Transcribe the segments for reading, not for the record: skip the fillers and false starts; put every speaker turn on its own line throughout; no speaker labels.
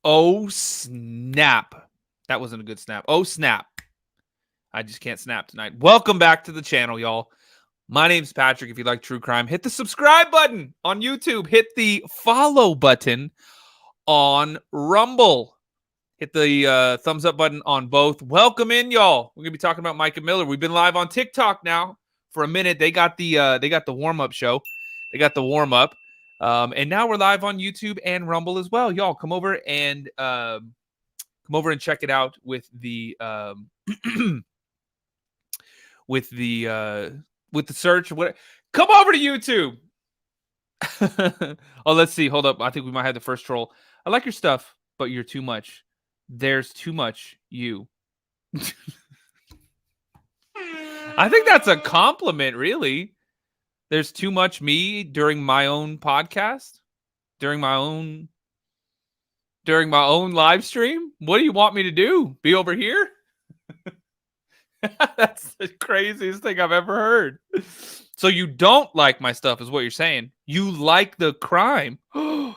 Oh, snap. That wasn't a good snap. Oh, snap. I just can't snap tonight. Welcome back to the channel, y'all. My name's Patrick. If you like true crime, hit the subscribe button on YouTube. Hit the follow button on Rumble. Hit the thumbs up button on both. Welcome in, y'all. We're going to be talking about Mica Miller. We've been live on TikTok now for a minute. They got the warm-up show. They got the warm-up. And now we're live on YouTube and Rumble as well. Y'all come over and check it out with the with the search. What? Come over to YouTube. Oh, let's see. Hold up. I think we might have the first troll. I like your stuff, but you're too much. There's too much you. I think that's a compliment, really. There's too much me during my own podcast, during my own live stream. What do you want me to do? Be over here? That's the craziest thing I've ever heard. So you don't like my stuff is what you're saying. You like the crime. You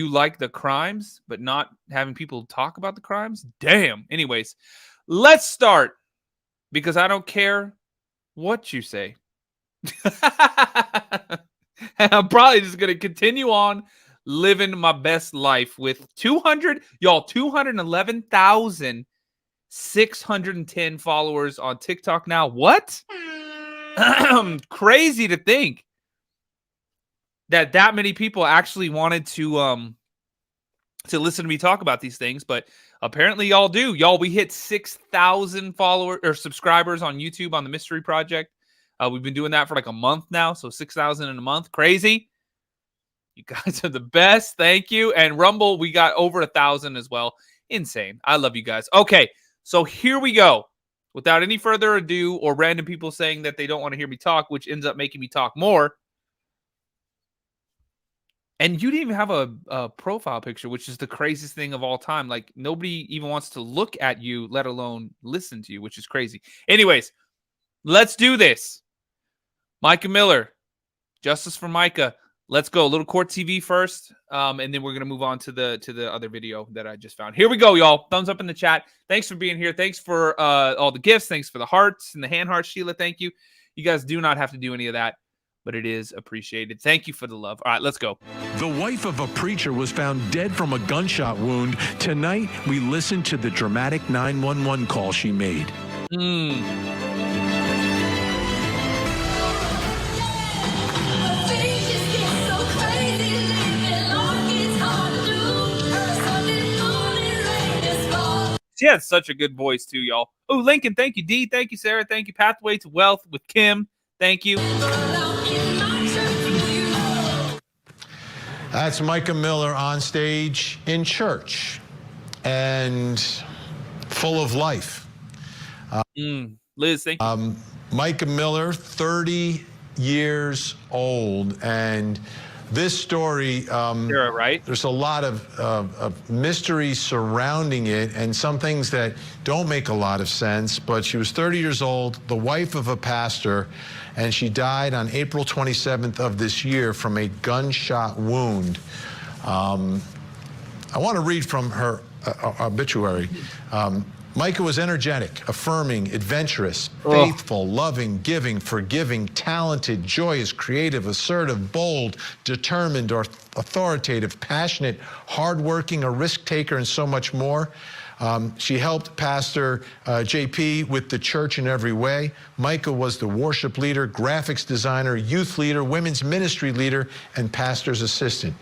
like the crimes, but not having people talk about the crimes? Damn. Anyways, let's start because I don't care what you say. And I'm probably just going to continue on living my best life with 211,610 followers on TikTok now. What? Crazy to think that many people actually wanted to listen to me talk about these things, but apparently y'all do. Y'all, we hit 6,000 followers or subscribers on YouTube on the Mystery Project. We've been doing that for like a month now, so 6,000 in a month. Crazy. You guys are the best. Thank you. And Rumble, we got over 1,000 as well. Insane. I love you guys. Okay, so here we go. Without any further ado or random people saying that they don't want to hear me talk, which ends up making me talk more. And you didn't even have a profile picture, which is the craziest thing of all time. Like, nobody even wants to look at you, let alone listen to you, which is crazy. Anyways, let's do this. Mica Miller, Justice for Mica. Let's go. A little court TV first, and then we're going to move on to the other video that I just found. Here we go, y'all. Thumbs up in the chat. Thanks for being here. Thanks for all the gifts. Thanks for the hearts and the hand hearts, Sheila. Thank you. You guys do not have to do any of that, but it is appreciated. Thank you for the love. All right, let's go.
The wife of a preacher was found dead from a gunshot wound. Tonight, we listened to the dramatic 911 call she made.
She has such a good voice too, y'all. Oh, Lincoln, thank you. D, thank you. Sarah, thank you. Pathway to Wealth with Kim, thank you.
That's Mica Miller on stage in church and full of life.
Liz, thank you.
Mica Miller, 30 years old, and this story,
Sarah, right?
There's a lot of mystery surrounding it and some things that don't make a lot of sense, but she was 30 years old, the wife of a pastor, and she died on April 27th of this year from a gunshot wound. I want to read from her obituary. Mica was energetic, affirming, adventurous, faithful, loving, giving, forgiving, talented, joyous, creative, assertive, bold, determined, or authoritative, passionate, hardworking, a risk taker, and so much more. She helped Pastor JP with the church in every way. Mica was the worship leader, graphics designer, youth leader, women's ministry leader, and pastor's assistant.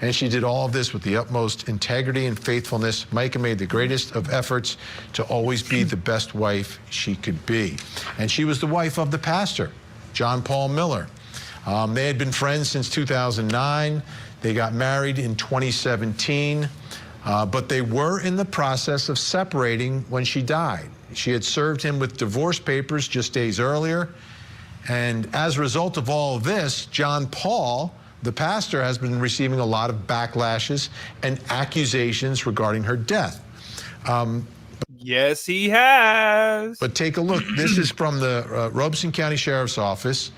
And she did all of this with the utmost integrity and faithfulness. Mica made the greatest of efforts to always be the best wife she could be. And she was the wife of the pastor, John Paul Miller. They had been friends since 2009. They got married in 2017. But they were in the process of separating when she died. She had served him with divorce papers just days earlier. And as a result of all of this, John Paul, the pastor, has been receiving a lot of backlashes and accusations regarding her death.
Yes, he has.
But take a look. This is from the Robeson County Sheriff's Office,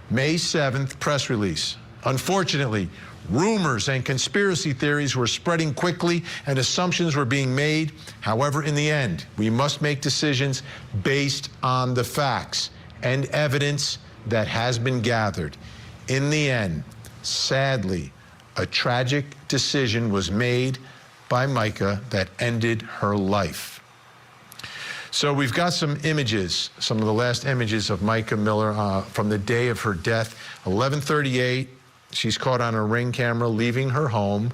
May 7th press release. Unfortunately, Rumors and conspiracy theories were spreading quickly and assumptions were being made. However, in the end, we must make decisions based on the facts and evidence that has been gathered. In the end, sadly, a tragic decision was made by Mica that ended her life. So we've got some images, some of the last images of Mica Miller from the day of her death. 11:38, she's caught on a Ring camera leaving her home.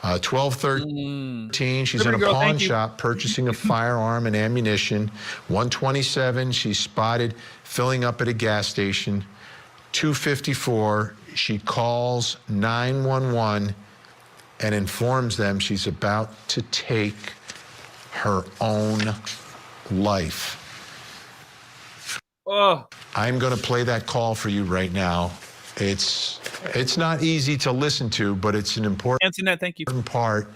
12:13, she's in a pawn shop purchasing a firearm and ammunition. 1:27, she's spotted filling up at a gas station. 2:54, she calls 911 and informs them she's about to take her own life.
Oh,
I'm going to play that call for you right now. It's not easy to listen to, but it's an important
Antoinette, thank you.
part.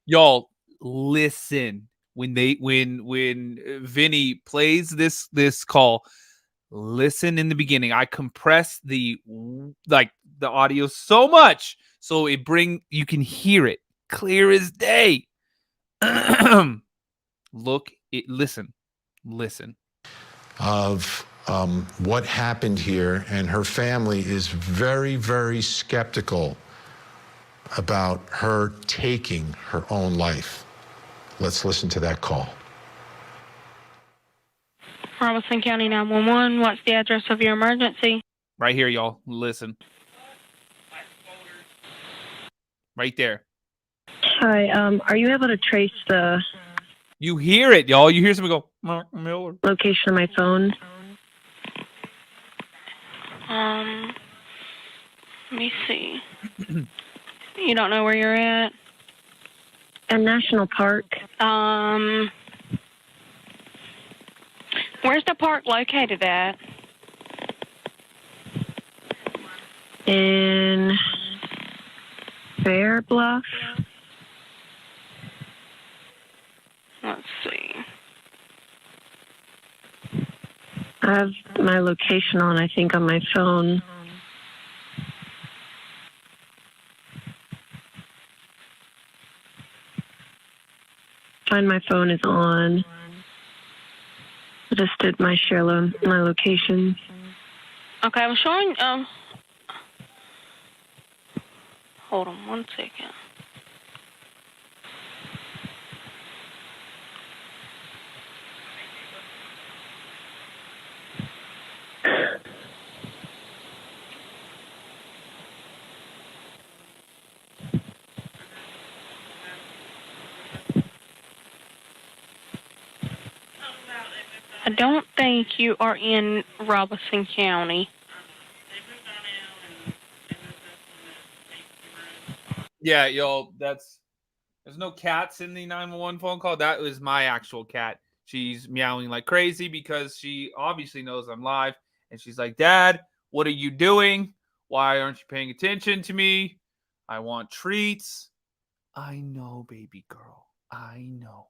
Y'all, listen when Vinny plays this call. Listen in the beginning. I compress the audio so much so you can hear it clear as day. Listen.
Of what happened here, and her family is very, very skeptical about her taking her own life. Let's listen to that call.
Robeson County 911, what's the address of your emergency?
Right here, y'all. Listen. Right there.
Hi, are you able to trace the
You hear it, y'all. You hear someone go, Mica Miller.
location of my phone? Let me see. You don't know where you're at? A national park. Where's the park located at? In Fair Bluff. Let's see. I have my location on, I think, on my phone. Find my phone is on. I just did my my location. Okay, I'm showing. Hold on 1 second. I don't think you are in Robeson County.
Yeah, yo, there's no cats in the 911 phone call. That was my actual cat. She's meowing like crazy because she obviously knows I'm live. And she's like, Dad, what are you doing? Why aren't you paying attention to me? I want treats. I know, baby girl. I know.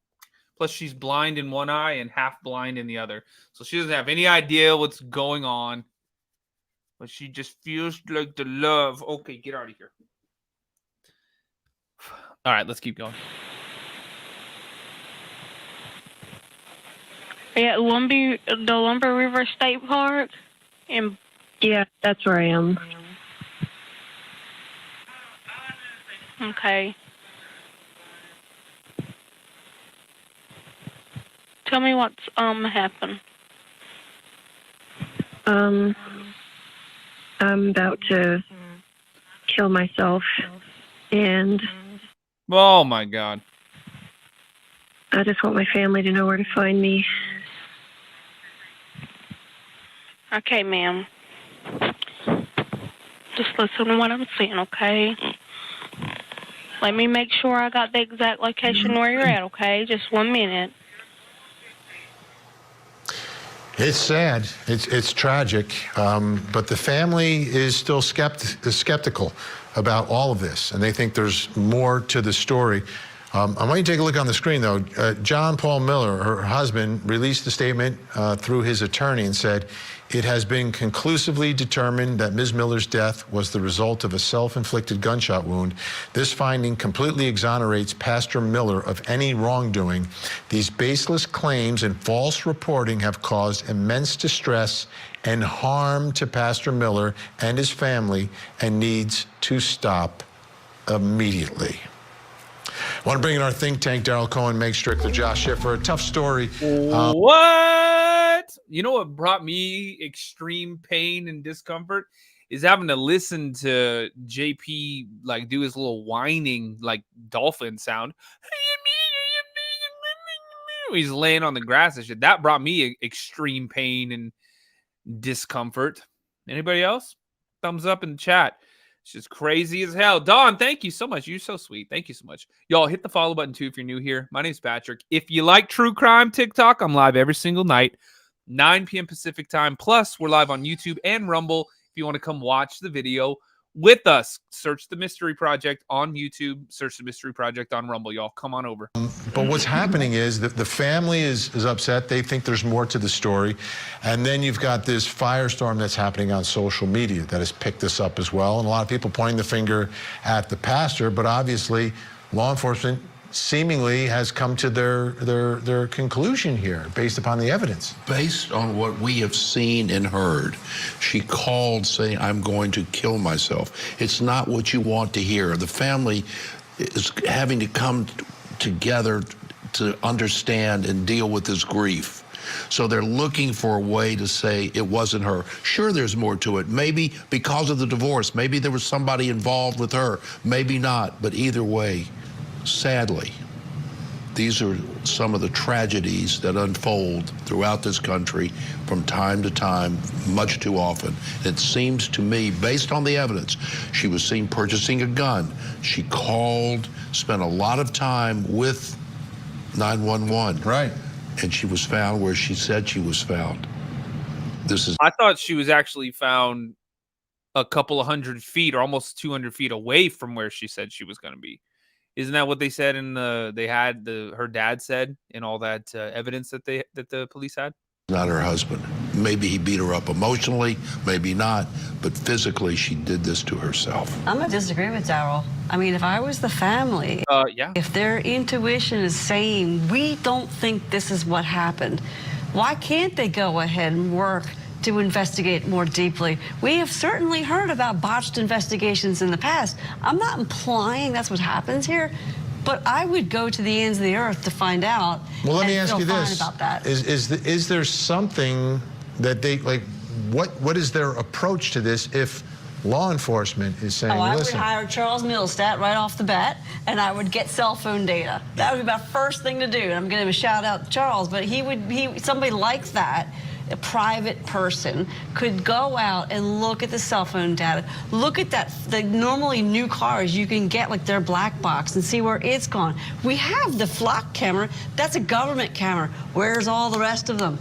Plus, she's blind in one eye and half blind in the other. So she doesn't have any idea what's going on. But she just feels like the love. Okay, get out of here. All right, let's keep going.
Yeah, the Lumber River State Park. Yeah, that's where I am. Okay. Tell me what's happened. I'm about to kill myself, and
Oh my God.
I just want my family to know where to find me. Okay, ma'am. Just listen to what I'm saying, okay? Let me make sure I got the exact location where you're at, okay? Just 1 minute.
It's sad. It's tragic. But the family is still skeptical about all of this, and they think there's more to the story. I want you to take a look on the screen, though. John Paul Miller, her husband, released a statement through his attorney and said, "It has been conclusively determined that Ms. Miller's death was the result of a self-inflicted gunshot wound. This finding completely exonerates Pastor Miller of any wrongdoing. These baseless claims and false reporting have caused immense distress and harm to Pastor Miller and his family and needs to stop immediately." I want to bring in our think tank, Daryl Cohen, Meg Strickler, Josh Schiffer. A tough story.
What? You know what brought me extreme pain and discomfort is having to listen to JP like do his little whining like dolphin sound. He's laying on the grass and shit. That brought me extreme pain and discomfort. Anybody else? Thumbs up in the chat. It's just crazy as hell. Dawn, thank you so much. You're so sweet. Thank you so much. Y'all hit the follow button too if you're new here. My name's Patrick. If you like true crime TikTok, I'm live every single night, 9 p.m. Pacific time. Plus, we're live on YouTube and Rumble if you want to come watch the video with us. Search The Mystery Project on YouTube. Search The Mystery Project on Rumble, y'all. Come on over.
But what's happening is that the family is upset. They think there's more to the story. And then you've got this firestorm that's happening on social media that has picked this up as well. And a lot of people pointing the finger at the pastor, but obviously law enforcement seemingly has come to their conclusion here based upon the evidence.
Based on what we have seen and heard, she called saying, "I'm going to kill myself." It's not what you want to hear. The family is having to come together to understand and deal with this grief. So they're looking for a way to say it wasn't her. Sure, there's more to it. Maybe because of the divorce, maybe there was somebody involved with her, maybe not, but either way, sadly, these are some of the tragedies that unfold throughout this country from time to time, much too often. It seems to me, based on the evidence, she was seen purchasing a gun. She called, spent a lot of time with 911.
Right.
And she was found where she said she was found.
I thought she was actually found a couple of 100 feet or almost 200 feet away from where she said she was going to be. Isn't that what they said in her dad said in all that evidence that the police had?
Not her husband. Maybe he beat her up emotionally, maybe not, but physically she did this to herself.
I'm gonna disagree with Daryl. I mean, if I was the family,
yeah.
If their intuition is saying we don't think this is what happened, why can't they go ahead and work to investigate more deeply? We have certainly heard about botched investigations in the past. I'm not implying that's what happens here, but I would go to the ends of the earth to find out.
Well, let me ask you
fine
this:
about that.
Is there something that they like? What is their approach to this if law enforcement is saying,
I would
listen?
hire Charles Milstat right off the bat, and I would get cell phone data. That would be my first thing to do. And I'm giving a shout out to Charles, but somebody like that, a private person, could go out and look at the cell phone data, look at the normally new cars you can get like their black box and see where it's gone. We have the flock camera. That's a government camera. Where's all the rest of them?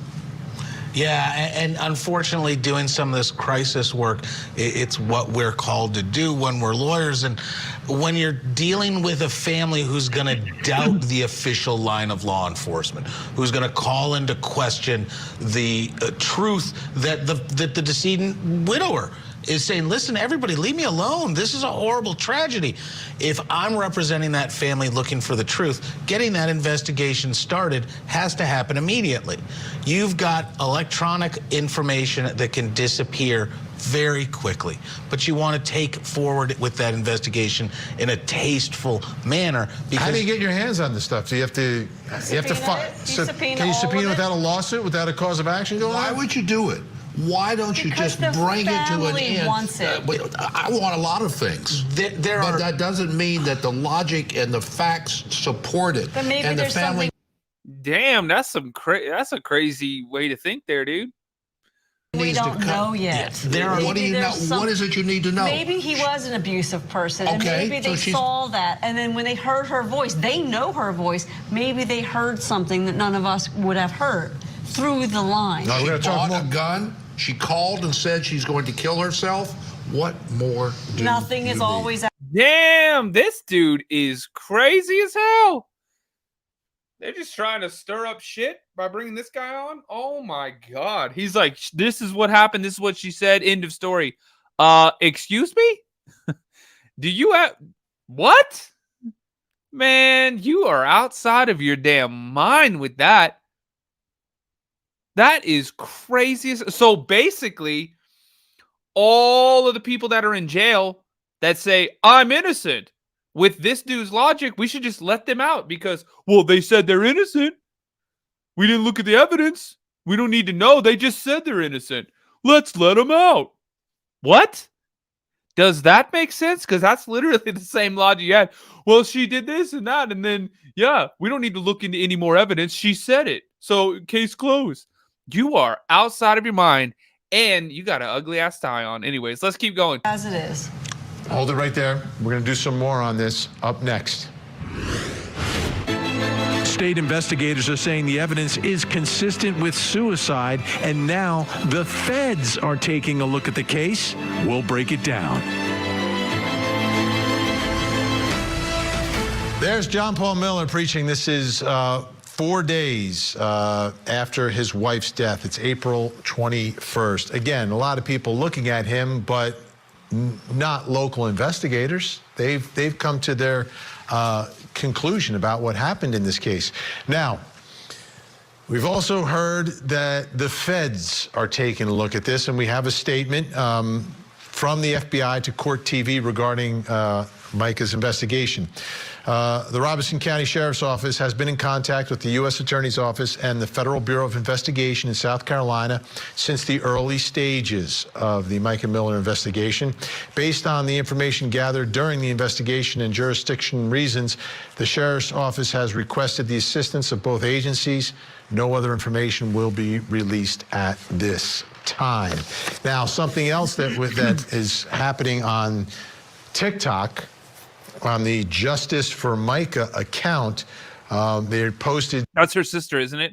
Yeah, and unfortunately doing some of this crisis work, it's what we're called to do when we're lawyers. And when you're dealing with a family who's going to doubt the official line of law enforcement, who's going to call into question the truth that the decedent widower is saying, listen, everybody, leave me alone. This is a horrible tragedy. If I'm representing that family looking for the truth, getting that investigation started has to happen immediately. You've got electronic information that can disappear very quickly, but you want to take forward with that investigation in a tasteful manner.
How do you get your hands on this stuff? Do you have to? Can you subpoena without a lawsuit, without a cause of action going on?
Why would you do it? Why don't you just bring it to an end?
Wants it.
I want a lot lot of things. But that doesn't mean that the logic and the facts support it.
But maybe
and
there's
the family.
Damn, that's a crazy way to think there, dude.
We don't know yet.
What do you know? What is it you need to know?
Maybe he was an abusive person.
Okay,
and maybe they saw that. And then when they heard her voice, they know her voice. Maybe they heard something that none of us would have heard through the line.
No, she bought a gun. She called and said she's going to kill herself. What more do
Nothing is always.
Damn, this dude is crazy as hell. They're just trying to stir up shit by bringing this guy on. Oh my God. He's like, this is what happened. This is what she said. End of story. Excuse me? Do you have what? Man, you are outside of your damn mind with that. That is crazy. So basically, all of the people that are in jail that say, I'm innocent, with this dude's logic, we should just let them out because, well, they said they're innocent. We didn't look at the evidence. We don't need to know. They just said they're innocent. Let's let them out. What? Does that make sense? Because that's literally the same logic you had. Well, she did this and that. And then, yeah, we don't need to look into any more evidence. She said it. So case closed. You are outside of your mind and you got an ugly ass tie on. Anyways, let's keep going.
As it is.
Hold it right there. We're going to do some more on this up next.
State investigators are saying the evidence is consistent with suicide, and now the feds are taking a look at the case. We'll break it down.
There's John Paul Miller preaching. This is 4 days after his wife's death. It's April 21st. Again, a lot of people looking at him, but not local investigators. They've come to their conclusion about what happened in this case. Now, we've also heard that the feds are taking a look at this, and we have a statement from the FBI to Court TV regarding Mica's investigation. The Robeson County Sheriff's Office has been in contact with the U.S. Attorney's Office and the Federal Bureau of Investigation in South Carolina since the early stages of the Mica Miller investigation. Based on the information gathered during the investigation and jurisdiction reasons, the Sheriff's Office has requested the assistance of both agencies. No other information will be released at this time. Now, something else that is happening on TikTok, on the Justice for Mica account, they posted...
That's her sister, isn't it?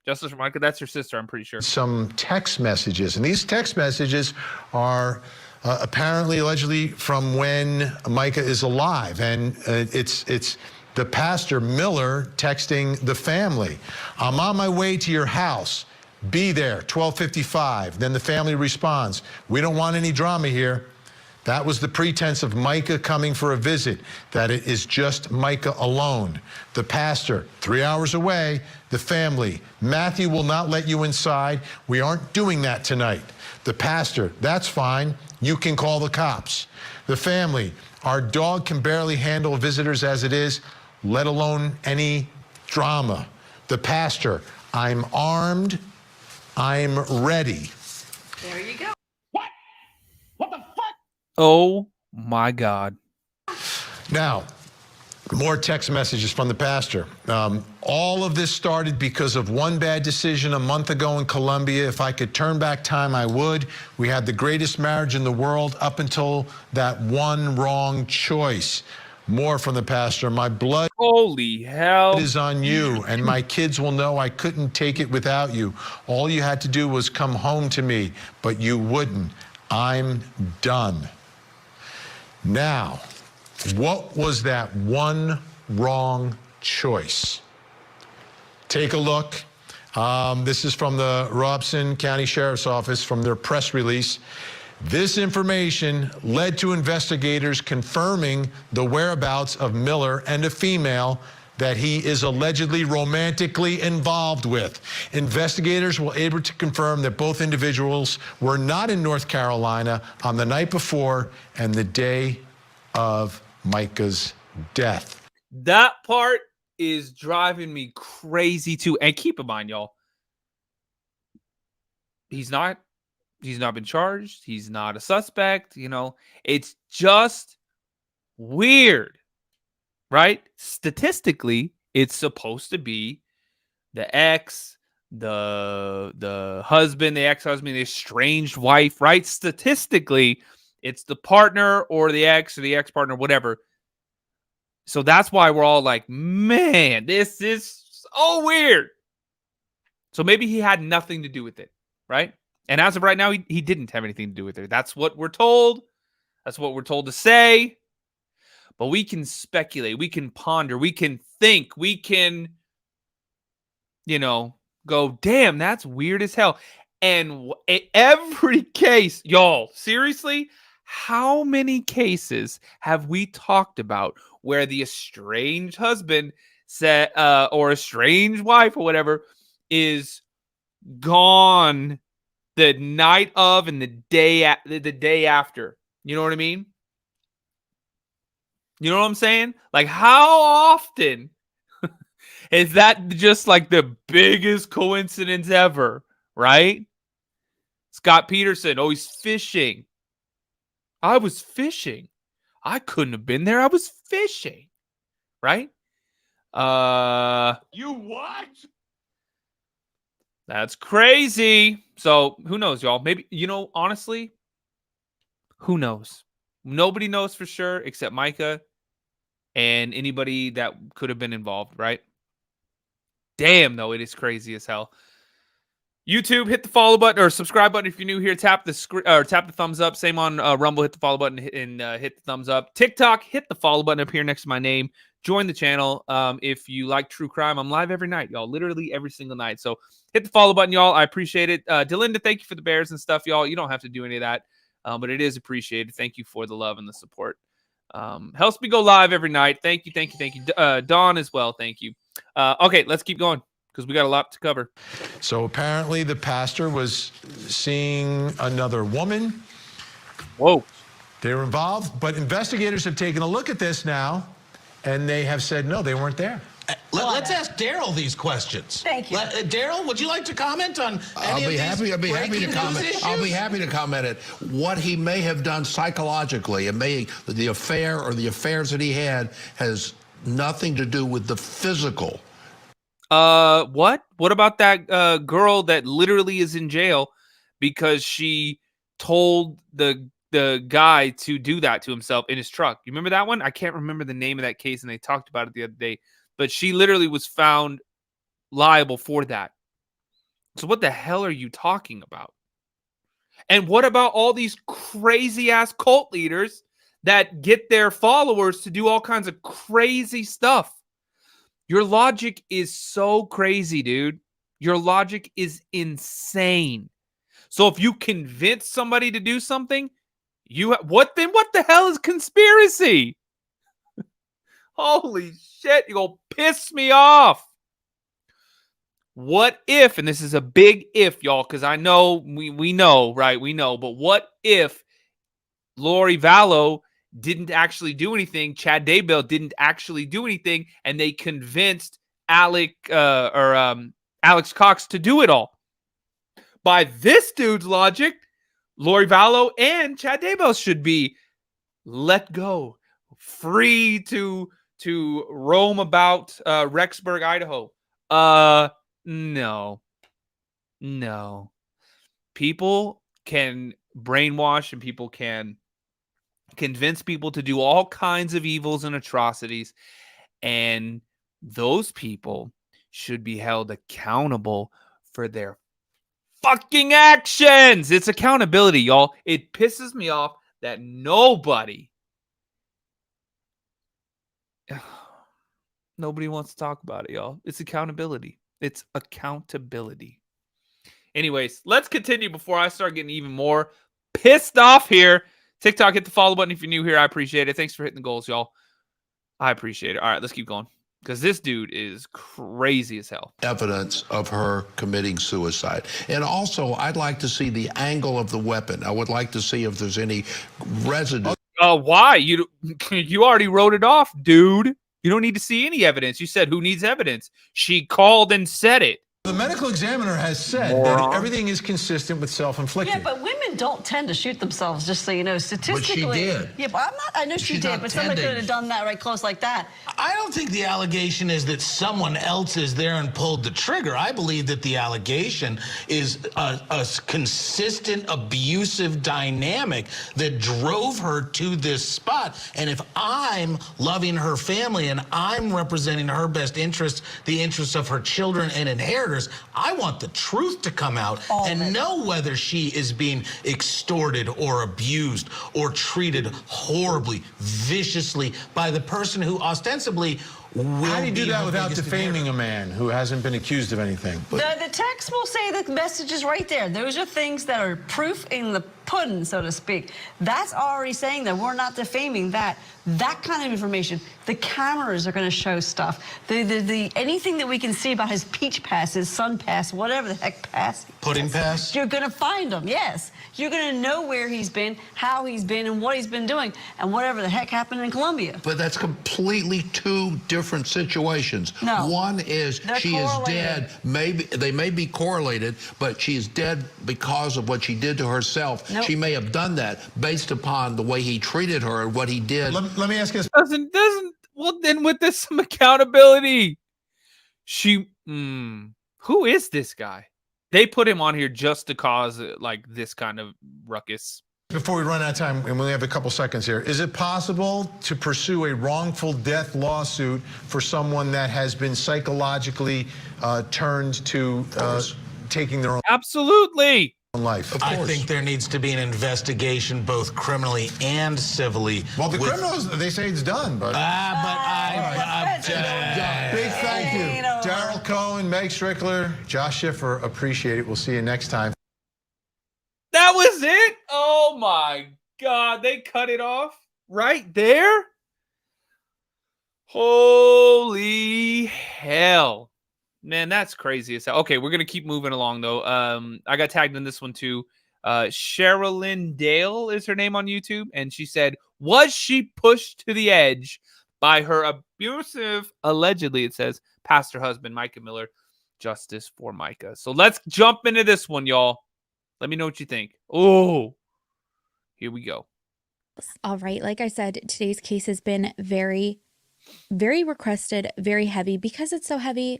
Justice for Mica, that's her sister, I'm pretty sure.
Some text messages, and these text messages are apparently, allegedly, from when Mica is alive, and it's the pastor, Miller, texting the family. I'm on my way to your house. Be there, 12:55. Then the family responds, we don't want any drama here. That was the pretense of Mica coming for a visit, that it is just Mica alone. The pastor, 3 hours away. The family, Matthew will not let you inside. We aren't doing that tonight. The pastor, that's fine. You can call the cops. The family, our dog can barely handle visitors as it is, let alone any drama. The pastor, I'm armed. I'm ready.
There you go.
Oh my God.
Now, more text messages from the pastor. All of this started because of one bad decision a month ago in Colombia. If I could turn back time, I would. We had the greatest marriage in the world up until that one wrong choice. More from the pastor. My blood
Holy hell
is on you, and my kids will know I couldn't take it without you. All you had to do was come home to me, but you wouldn't. I'm done. Now, what was that one wrong choice? Take a look. This is from the Robeson County Sheriff's Office, from their press release. This information led to investigators confirming the whereabouts of Miller and a female that he is allegedly romantically involved with. Investigators were able to confirm that both individuals were not in North Carolina on the night before and the day of Mica's death.
That part is driving me crazy too. And keep in mind, y'all, he's not been charged. He's not a suspect. You know, it's just weird, right? Statistically, it's supposed to be the ex, the husband, the ex-husband, the estranged wife, right? Statistically, it's the partner or the ex-partner, whatever. So that's why we're all like, man, this is so weird. So maybe he had nothing to do with it, right? And as of right now, he didn't have anything to do with it. That's what we're told. That's what we're told to say. but we can speculate, we can ponder, we can think, we can, you know, go, damn, that's weird as hell. And every case, y'all, seriously, how many cases have we talked about where the estranged husband said, or estranged wife or whatever is gone the night of and the day after? You know what I mean? You know what I'm saying? Like, how often is that just like the biggest coincidence ever, right? Scott Peterson, oh, he's fishing. I was fishing. I couldn't have been there. I was fishing, right?
You what?
That's crazy. So who knows, y'all? Maybe, you know, honestly, who knows? Nobody knows for sure except Mica and anybody that could have been involved, right? Damn, though, it is crazy as hell. YouTube, hit the follow button or subscribe button if you're new here. Tap the thumbs up. Same on Rumble. Hit the follow button and hit the thumbs up. TikTok, hit the follow button up here next to my name. Join the channel. If you like true crime, I'm live every night, y'all. Literally every single night. So hit the follow button, y'all. I appreciate it. Delinda, thank you for the bears and stuff, y'all. You don't have to do any of that, but it is appreciated. Thank you for the love and the support. Helps me go live every night. Thank you, thank you, thank you. Dawn as well. Thank you. Okay, let's keep going, because we got a lot to cover.
So apparently the pastor was seeing another woman.
Whoa.
They were involved, but investigators have taken a look at this now, and they have said, no, they weren't there.
Let's ask Daryl these questions.
Thank you.
Daryl, would you like to comment on any
I'll be
of these
happy to
breaking news
comment.
issues?
I'll be happy to comment it. What he may have done psychologically, and the affair or the affairs that he had has nothing to do with the physical.
What? What about that girl that literally is in jail because she told the guy to do that to himself in his truck? You remember that one? I can't remember the name of that case, and they talked about it the other day. But she literally was found liable for that. So what the hell are you talking about? And what about all these crazy-ass cult leaders that get their followers to do all kinds of crazy stuff? Your logic is so crazy, dude. Your logic is insane. So if you convince somebody to do something, what the hell is conspiracy? Holy shit, you're gonna piss me off. What if, and this is a big if, y'all, because I know we know, right? We know, but what if Lori Vallow didn't actually do anything, Chad Daybell didn't actually do anything, and they convinced Alex Cox to do it all? By this dude's logic, Lori Vallow and Chad Daybell should be let go, free to roam about Rexburg, Idaho. No. People can brainwash and people can convince people to do all kinds of evils and atrocities, and those people should be held accountable for their fucking actions. It's accountability, y'all. It pisses me off that nobody wants to talk about it, y'all. It's accountability. It's accountability. Anyways, let's continue before I start getting even more pissed off here. TikTok, hit the follow button if you're new here. I appreciate it. Thanks for hitting the goals, y'all. I appreciate it. All right, let's keep going, because this dude is crazy as hell.
Evidence of her committing suicide. And also, I'd like to see the angle of the weapon. I would like to see if there's any residue.
Why? You already wrote it off, dude. You don't need to see any evidence. You said, who needs evidence? She called and said it.
The medical examiner has said that everything is consistent with self-inflicted.
Yeah, but women don't tend to shoot themselves, just so you know, statistically.
But she did.
Yeah, but I know she
She's
did,
not
but somebody
tending.
could have done that right close like that.
I don't think the allegation is that someone else is there and pulled the trigger. I believe that the allegation is a consistent abusive dynamic that drove her to this spot. And if I'm loving her family and I'm representing her best interests, the interests of her children and inheritors, I want the truth to come out and know whether she is being extorted or abused or treated horribly, viciously by the person who ostensibly will
How do you do
be
that
her
without
biggest
defaming a man who hasn't been accused of anything?
The text will say the message is right there. Those are things that are proof in the pudding, so to speak. That's already saying that we're not defaming that. That kind of information. The cameras are going to show stuff. Anything that we can see about his peach pass, his sun pass, whatever the heck pass.
Pudding pass?
You're going to find them, yes. You're going to know where he's been, how he's been, and what he's been doing, and whatever the heck happened in Colombia.
But that's completely two different situations.
No.
One is
They're
she is
correlated.
dead. Maybe they may be correlated, but she is dead because of what she did to herself.
Nope.
She may have done that based upon the way he treated her and what he did.
Let me ask you this.
Doesn't well then with this some accountability. Who is this guy? They put him on here just to cause like this kind of ruckus.
Before we run out of time, and we only have a couple seconds here, is it possible to pursue a wrongful death lawsuit for someone that has been psychologically turned to taking their own
Absolutely.
life?
I think there needs to be an investigation, both criminally and civilly.
Well, the criminals, they say it's done, but... Big thank you. Daryl Cohen, Meg Strickler, Josh Schiffer, appreciate it. We'll see you next time.
That was it? Oh my God. They cut it off right there? Holy hell. Man, that's crazy as hell. Okay, we're going to keep moving along, though. I got tagged in this one, too. Sherilyn Dale is her name on YouTube. And she said, was she pushed to the edge by her abusive, allegedly, it says, pastor husband, Mica Miller? Justice for Mica. So let's jump into this one, y'all. Let me know what you think. Oh, here we go.
All right. Like I said, today's case has been very, very requested, very heavy. Because it's so heavy,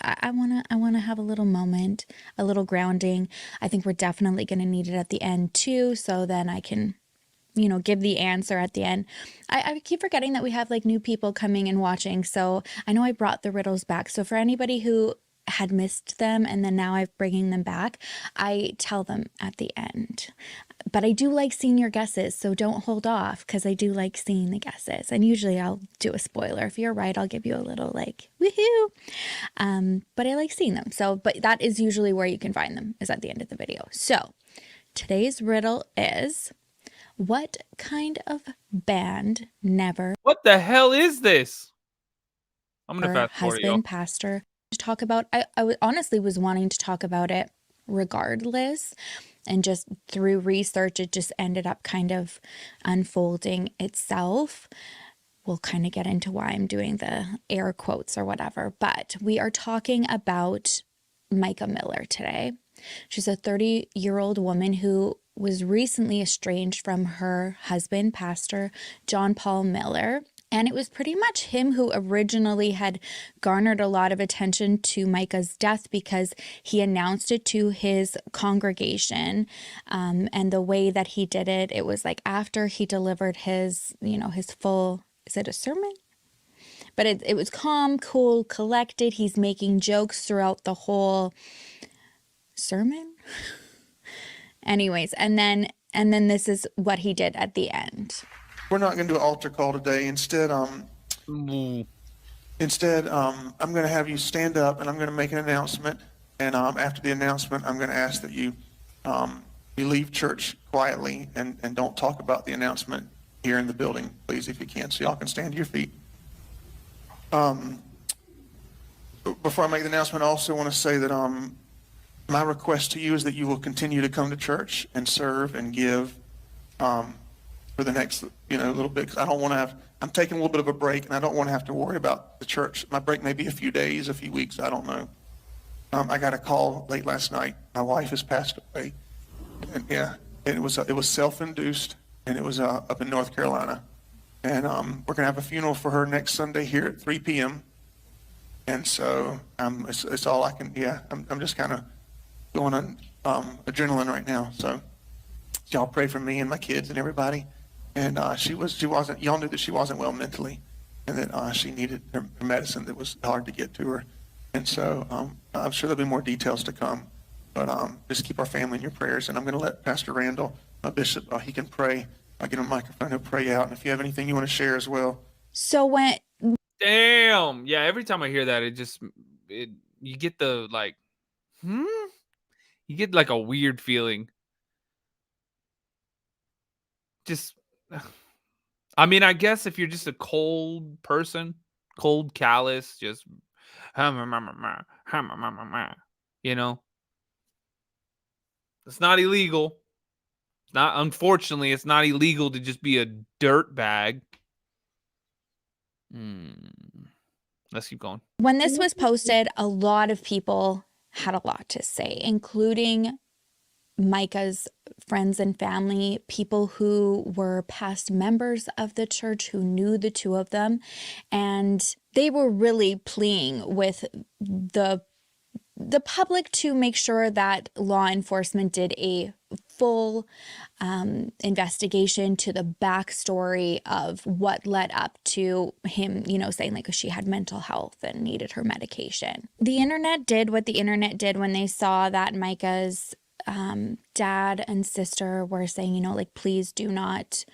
I wanna have a little moment, a little grounding. I think we're definitely gonna need it at the end too, so then I can, give the answer at the end. I keep forgetting that we have like new people coming and watching. So I know I brought the riddles back. So for anybody who had missed them and then now I'm bringing them back, I tell them at the end. But I do like seeing your guesses, so don't hold off, because I do like seeing the guesses. And usually I'll do a spoiler. If you're right, I'll give you a little like woohoo. But I like seeing them. But that is usually where you can find them, is at the end of the video. So today's riddle is, what kind of band never...
What the hell is this? I'm going to fast forward it, y'all.
Husband, pastor, to talk about. I honestly was wanting to talk about it regardless, and just through research it just ended up kind of unfolding itself. We'll kind of get into why I'm doing the air quotes or whatever, but we are talking about Mica Miller today. She's a 30-year-old woman who was recently estranged from her husband, Pastor John Paul Miller. And it was pretty much him who originally had garnered a lot of attention to Mica's death, because he announced it to his congregation. And the way that he did it, it was like after he delivered his, his full, is it a sermon? But it was calm, cool, collected. He's making jokes throughout the whole sermon. Anyways, and then this is what he did at the end.
We're not going to do an altar call today. Instead, I'm going to have you stand up and I'm going to make an announcement. And after the announcement, I'm going to ask that you leave church quietly and don't talk about the announcement here in the building, please, if you can, so y'all can stand to your feet. Before I make the announcement, I also want to say that my request to you is that you will continue to come to church and serve and give for the next, little bit, because I don't want to have, I'm taking a little bit of a break, and I don't want to have to worry about the church. My break may be a few days, a few weeks, I don't know. I got a call late last night. My wife has passed away, and it was self-induced, and it was up in North Carolina, and we're gonna have a funeral for her next Sunday here at 3 p.m. And so it's all I can. I'm just kind of going on adrenaline right now. So y'all pray for me and my kids and everybody. And she wasn't, y'all knew that she wasn't well mentally, and that she needed her medicine that was hard to get to her. And so I'm sure there'll be more details to come. But just keep our family in your prayers. And I'm going to let Pastor Randall, my bishop, he can pray. I get a microphone, he'll pray out. And if you have anything you want to share as well.
So when
Damn. Yeah, every time I hear that, you get the like, you get like a weird feeling. Just, I mean, I guess if you're just a cold person, cold, callous, just, you know, it's not illegal. Unfortunately, it's not illegal to just be a dirt bag. Let's keep going.
when this was posted, a lot of people had a lot to say, including Mica's friends and family, people who were past members of the church who knew the two of them. And they were really pleading with the public to make sure that law enforcement did a full investigation to the backstory of what led up to him, saying like she had mental health and needed her medication. The internet did what the internet did when they saw that Mica's dad and sister were saying, like, please do not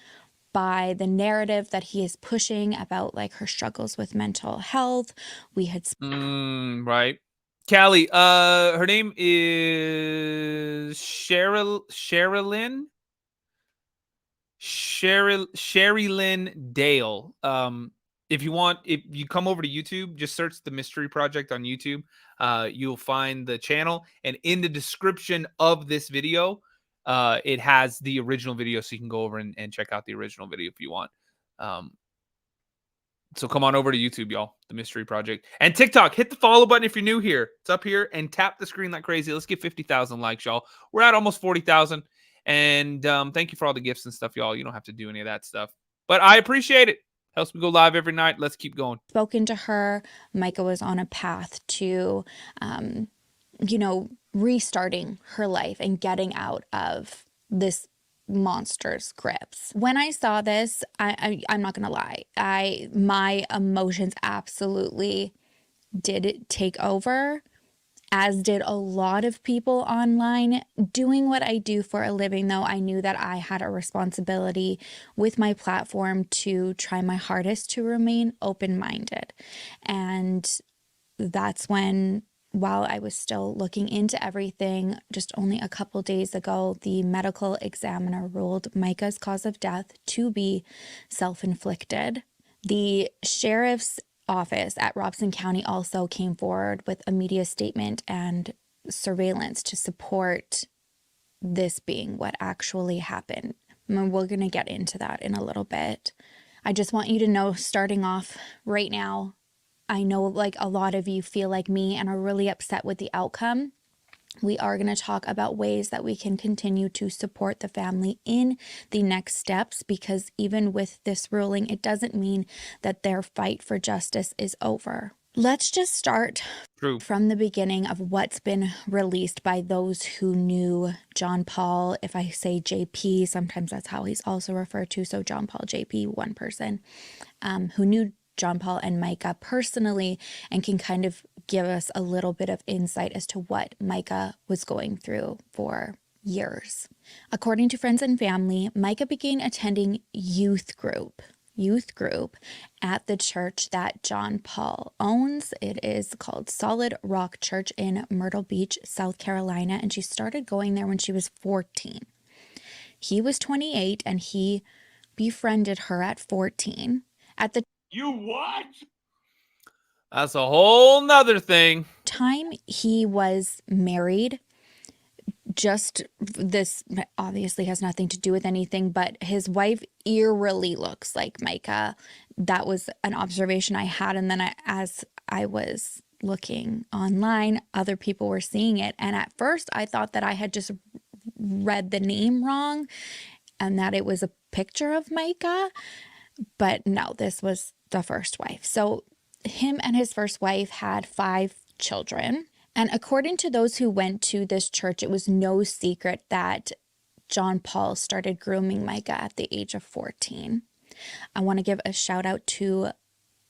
buy the narrative that he is pushing about like her struggles with mental health. We had
right. Callie, her name is Sherilyn Dale. If you come over to YouTube, just search the Mystery Project on YouTube. You'll find the channel, and in the description of this video, it has the original video, so you can go over and check out the original video if you want. So come on over to YouTube, y'all. The Mystery Project. And TikTok. Hit the follow button if you're new here. It's up here. And tap the screen like crazy. Let's get 50,000 likes, y'all. We're at almost 40,000. And thank you for all the gifts and stuff, y'all. You don't have to do any of that stuff. But I appreciate it. Helps me go live every night. Let's keep going.
Spoken to her. Mica was on a path to, restarting her life and getting out of this monster's grips. When I saw this, I'm not gonna lie, my emotions absolutely did take over, as did a lot of people online. Doing what I do for a living, though, I knew that I had a responsibility with my platform to try my hardest to remain open-minded. And that's when, while I was still looking into everything, just only a couple days ago, the medical examiner ruled Mica's cause of death to be self-inflicted. The sheriff's office at Robson County also came forward with a media statement and surveillance to support this being what actually happened. And we're going to get into that in a little bit. I just want you to know, starting off right now, I know like a lot of you feel like me and are really upset with the outcome. We are going to talk about ways that we can continue to support the family in the next steps, because even with this ruling, it doesn't mean that their fight for justice is over. Let's just start from the beginning of what's been released by those who knew John Paul. If I say JP, sometimes that's how he's also referred to. So John Paul, JP, one person who knew John Paul and Mica personally and can kind of give us a little bit of insight as to what Mica was going through for years. According to friends and family, Mica began attending youth group at the church that John Paul owns. It is called Solid Rock Church in Myrtle Beach, South Carolina, and she started going there when she was 14. He was 28 and he befriended her at 14. At the
You what? That's a whole nother thing.
time he was married, just this obviously has nothing to do with anything, but his wife eerily looks like Mica. That was an observation I had. And then as I was looking online, other people were seeing it. And at first I thought that I had just read the name wrong and that it was a picture of Mica. But no, this was the first wife. So him and his first wife had 5 children. And according to those who went to this church, it was no secret that John Paul started grooming Mica at the age of 14. I want to give a shout out to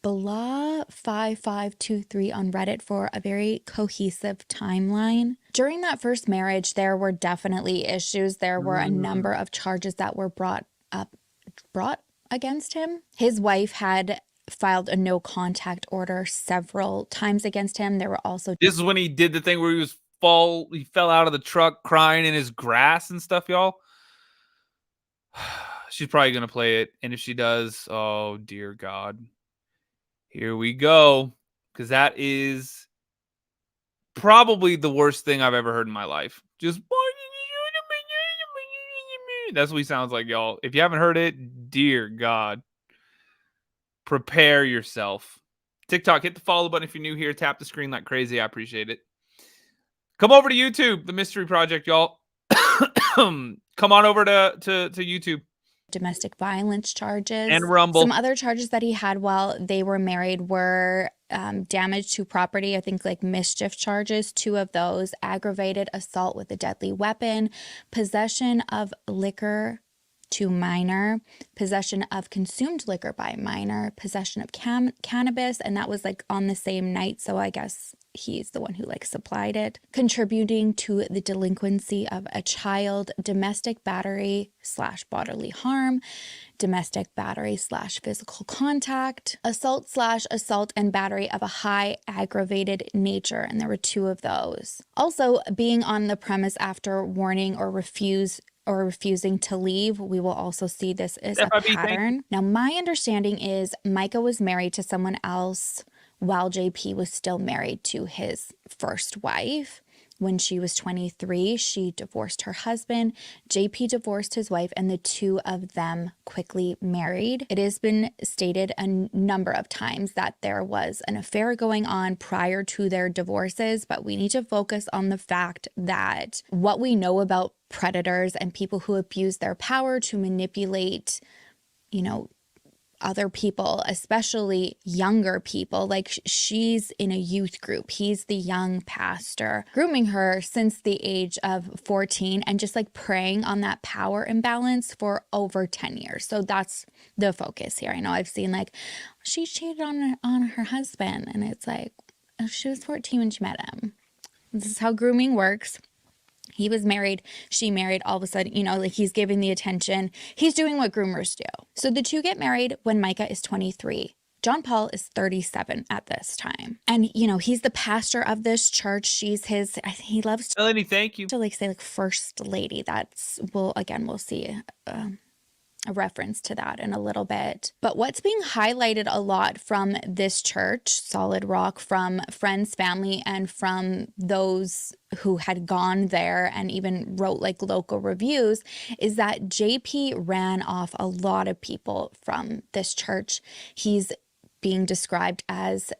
blah5523 on Reddit for a very cohesive timeline. During that first marriage, there were definitely issues. There were a number of charges that were brought against him. His wife had filed a no contact order several times against him. There were also
This is when he did the thing where he fell out of the truck crying in his grass and stuff, y'all. She's probably gonna play it, and if she does, oh dear God, here we go, because that is probably the worst thing I've ever heard in my life. Just that's what he sounds like, y'all. If you haven't heard it, dear God, prepare yourself. TikTok, hit the follow button if you're new here. Tap the screen like crazy. I appreciate it. Come over to YouTube, The Mystery Project, y'all. Come on over to YouTube.
domestic violence charges
And Rumble.
Some other charges that he had while they were married were damage to property, I think like mischief charges, 2 of those, aggravated assault with a deadly weapon, possession of liquor to minor, possession of consumed liquor by minor, possession of cannabis, and that was like on the same night, so I guess he's the one who like supplied it, contributing to the delinquency of a child, domestic battery / bodily harm, domestic battery / physical contact, assault and battery of a high aggravated nature, and there were 2 of those. Also, being on the premise after warning or refusing to leave. We will also see this as a pattern. Now, my understanding is Mica was married to someone else while JP was still married to his first wife. When she was 23, she divorced her husband. JP divorced his wife, and the 2 of them quickly married. It has been stated a number of times that there was an affair going on prior to their divorces, but we need to focus on the fact that what we know about predators and people who abuse their power to manipulate, other people, especially younger people. Like she's in a youth group. He's the young pastor, grooming her since the age of 14 and just like preying on that power imbalance for over 10 years. So that's the focus here. I know I've seen like she cheated on her husband, and it's like she was 14 when she met him. This is how grooming works. He was married, she married, all of a sudden, like he's giving the attention. He's doing what groomers do. So the 2 get married when Mica is 23. John Paul is 37 at this time. And, he's the pastor of this church. She's he loves to,
Melanie, thank you.
To say first lady. We'll see a reference to that in a little bit. But what's being highlighted a lot from this church, Solid Rock, from friends, family, and from those who had gone there and even wrote like local reviews, is that JP ran off a lot of people from this church. He's being described as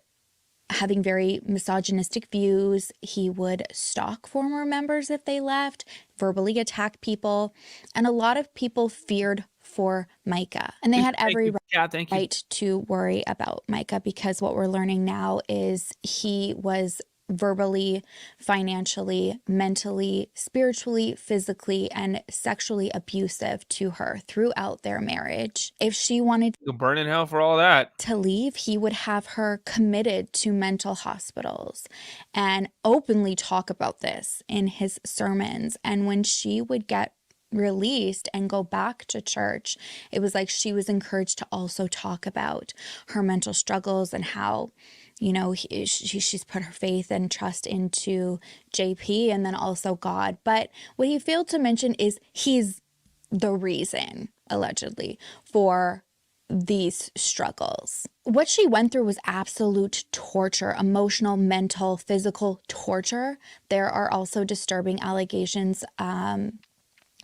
having very misogynistic views. He would stalk former members if they left, verbally attack people, and a lot of people feared for Mica. And they had every right to worry about Mica, because what we're learning now is he was verbally, financially, mentally, spiritually, physically, and sexually abusive to her throughout their marriage. If she wanted
You'll burn in hell for all that
to leave, he would have her committed to mental hospitals and openly talk about this in his sermons. And when she would get released and go back to church, it was like she was encouraged to also talk about her mental struggles and how she's put her faith and trust into JP and then also God. But what he failed to mention is he's the reason, allegedly, for these struggles. What she went through was absolute torture, emotional, mental, physical torture. There are also disturbing allegations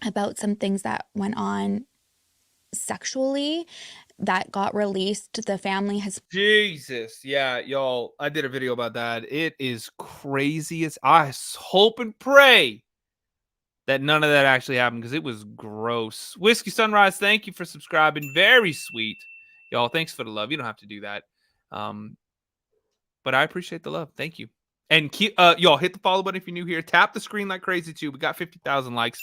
about some things that went on sexually that got released. The family has
yeah, y'all, I did a video about that. It is crazy. I hope and pray that none of that actually happened, because it was gross. Whiskey Sunrise, thank you for subscribing. Very sweet, y'all. Thanks for the love. You don't have to do that, but I appreciate the love. Thank you. And y'all, hit the follow button if you're new here. Tap the screen like crazy too. We got 50,000 likes.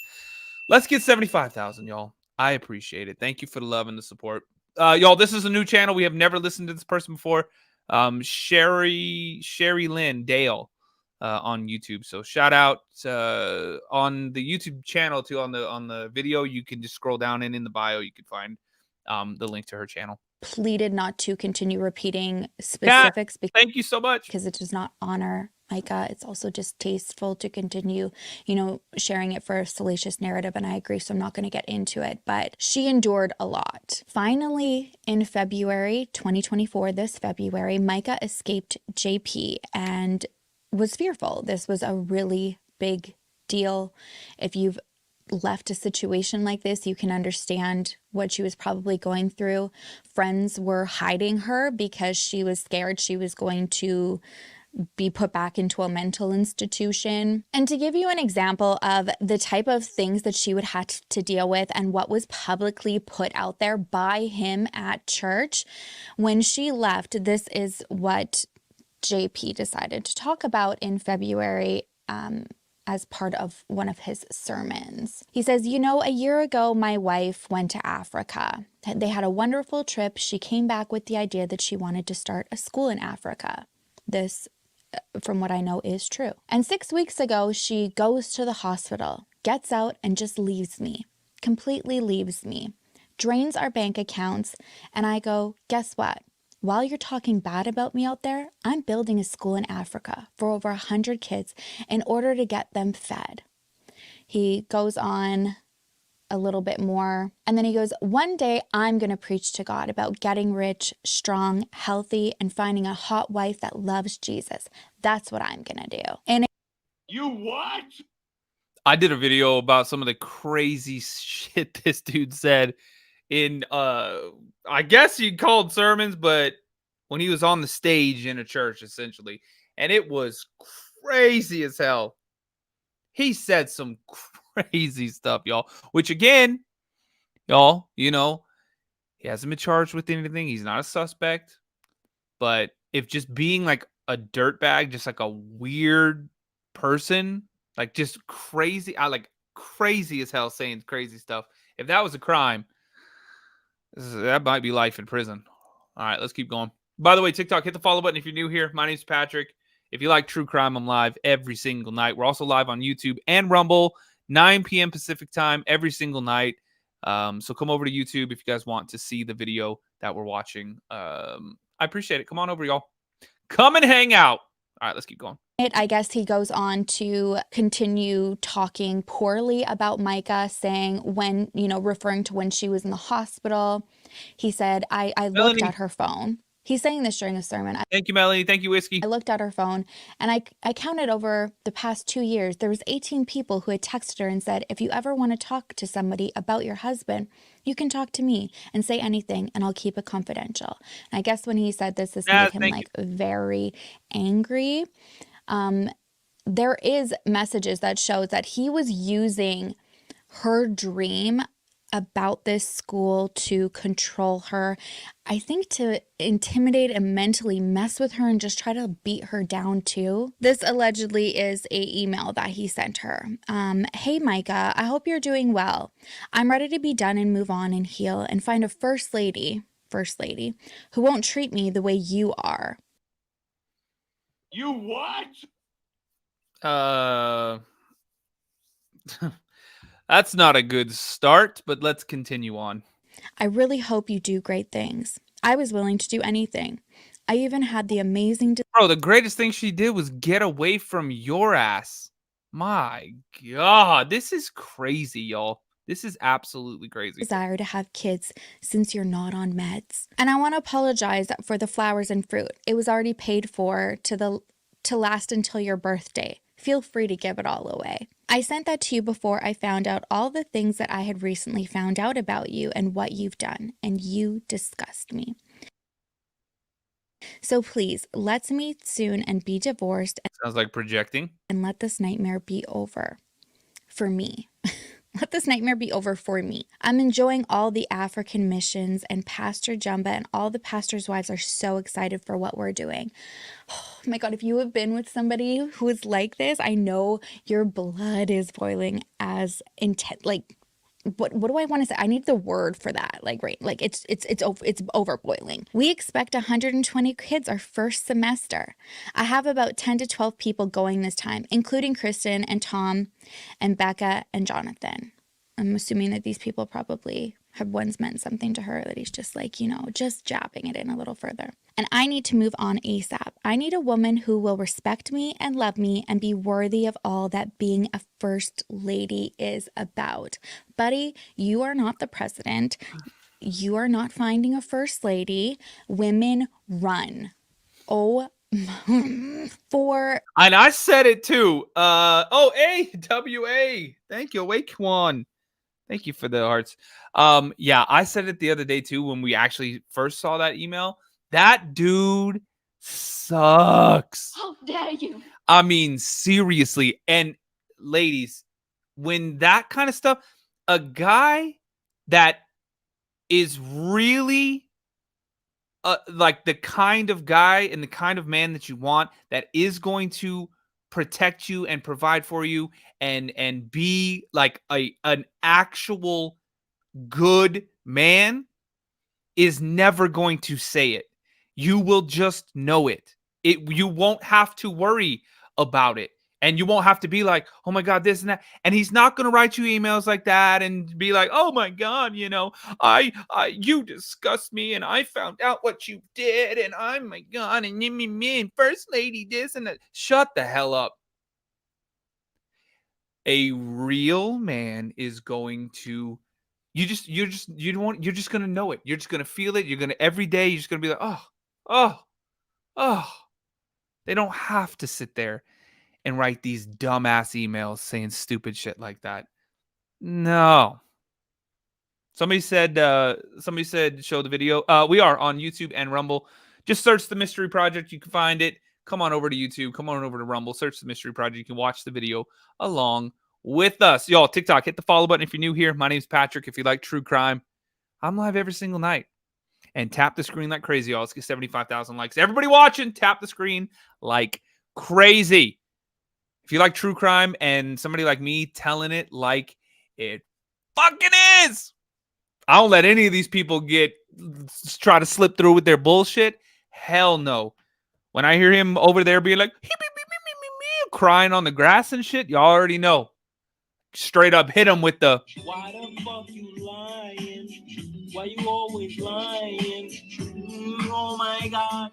Let's get 75,000, y'all. I appreciate it. Thank you for the love and the support. Y'all, this is a new channel. We have never listened to this person before. Sherry Lynn Dale on YouTube. So shout out on the YouTube channel too. On the video, you can just scroll down, and in the bio you can find the link to her channel.
Pleaded not to continue repeating specifics
thank you so much,
because it does not honor Mica. It's also distasteful to continue, sharing it for a salacious narrative, and I agree, so I'm not going to get into it, but she endured a lot. Finally, in February 2024, this February, Mica escaped JP and was fearful. This was a really big deal. If you've left a situation like this, you can understand what she was probably going through. Friends were hiding her because she was scared she was going to be put back into a mental institution. And to give you an example of the type of things that she would have to deal with and what was publicly put out there by him at church, when she left, this is what JP decided to talk about in February as part of one of his sermons. He says, a year ago, my wife went to Africa. They had a wonderful trip. She came back with the idea that she wanted to start a school in Africa. This, from what I know, is true. And 6 weeks ago, she goes to the hospital, gets out, and just leaves me. Completely leaves me. Drains our bank accounts. And I go, guess what? While you're talking bad about me out there, I'm building a school in Africa for over 100 kids in order to get them fed. He goes on a little bit more, and then he goes, one day I'm going to preach to God about getting rich, strong, healthy, and finding a hot wife that loves Jesus. That's what I'm going to do. And
you what? I did a video about some of the crazy shit this dude said in I guess you called sermons, but when he was on the stage in a church, essentially, and it was crazy as hell. He said some crazy stuff, y'all, which again, y'all, he hasn't been charged with anything. He's not a suspect, but if just being like a dirtbag, just like a weird person, like just crazy, crazy as hell, saying crazy stuff, if that was a crime, that might be life in prison. All right, let's keep going. By the way, TikTok, hit the follow button if you're new here. My name's Patrick. If you like true crime, I'm live every single night. We're also live on YouTube and Rumble, 9 p.m. Pacific time every single night. So come over to YouTube if you guys want to see the video that we're watching. I appreciate it. Come on over, y'all. Come and hang out. All right, let's keep going.
I guess he goes on to continue talking poorly about Mica, saying when, referring to when she was in the hospital, he said, I looked at her phone. He's saying this during a sermon.
Thank you, Melanie. Thank you, Whiskey.
I looked at her phone, and I counted over the past 2 years. There was 18 people who had texted her and said, if you ever want to talk to somebody about your husband, you can talk to me and say anything, and I'll keep it confidential. And I guess when he said this made him very angry. There is messages that shows that he was using her dream about this school to control her. I think to intimidate and mentally mess with her and just try to beat her down too. This allegedly is a email that he sent her. Hey Mica, I hope you're doing well. I'm ready to be done and move on and heal and find a first lady who won't treat me the way you are.
You what? That's not a good start, but let's continue on.
I really hope you do great things. I was willing to do anything. I even had the amazing...
Bro, the greatest thing she did was get away from your ass. My God, this is crazy, y'all. This is absolutely crazy.
Desire to have kids since you're not on meds. And I want to apologize for the flowers and fruit. It was already paid for to last until your birthday. Feel free to give it all away. I sent that to you before I found out all the things that I had recently found out about you and what you've done, and you disgust me. So please, let's meet soon and be divorced.
Sounds like projecting.
And let this nightmare be over. For me. Let this nightmare be over for me. I'm enjoying all the African missions, and Pastor Jumba and all the pastors' wives are so excited for what we're doing. Oh my God, if you have been with somebody who is like this, I know your blood is boiling as intense, what do I want to say? I need the word for that. Like, right. Like it's overboiling. We expect 120 kids our first semester. I have about 10 to 12 people going this time, including Kristen and Tom and Becca and Jonathan. I'm assuming that these people probably have once meant something to her, that he's just like, you know, just jabbing it in a little further. And I need to move on ASAP. I need a woman who will respect me and love me and be worthy of all that being a first lady is about. Buddy, you are not the president. You are not finding a first lady. Women run. Oh, for
And I said it too. AWA. Thank you. Wake one. Thank you for the hearts. Yeah, I said it the other day too when we actually first saw that email. That dude sucks.
How dare you?
I mean, seriously. And ladies, when that kind of stuff, a guy that is really like the kind of guy and the kind of man that you want, that is going to protect you and provide for you and be like an actual good man, is never going to say it. You will just know it. You won't have to worry about it. And you won't have to be like, oh my God, this and that. And he's not going to write you emails like that and be like, oh my God, you know, you disgust me and I found out what you did and oh my God, and me and first lady this and that. Shut the hell up. A real man is going to, you're just going to know it. You're just going to feel it. You're going to, every day, you're just going to be like, oh. They don't have to sit there and write these dumbass emails saying stupid shit like that. No. Somebody said show the video. We are on YouTube and Rumble. Just search The Mystery Project. You can find it. Come on over to YouTube. Come on over to Rumble. Search The Mystery Project. You can watch the video along with us. Y'all, TikTok, hit the follow button if you're new here. My name's Patrick. If you like true crime, I'm live every single night. And tap the screen like crazy, y'all. Let's get 75,000 likes. Everybody watching, tap the screen like crazy. If you like true crime and somebody like me telling it like it fucking is, I don't let any of these people try to slip through with their bullshit. Hell no. When I hear him over there being like, crying on the grass and shit, y'all already know. Straight up hit him with the,
why the fuck you lying? Why you always lying? Oh my God.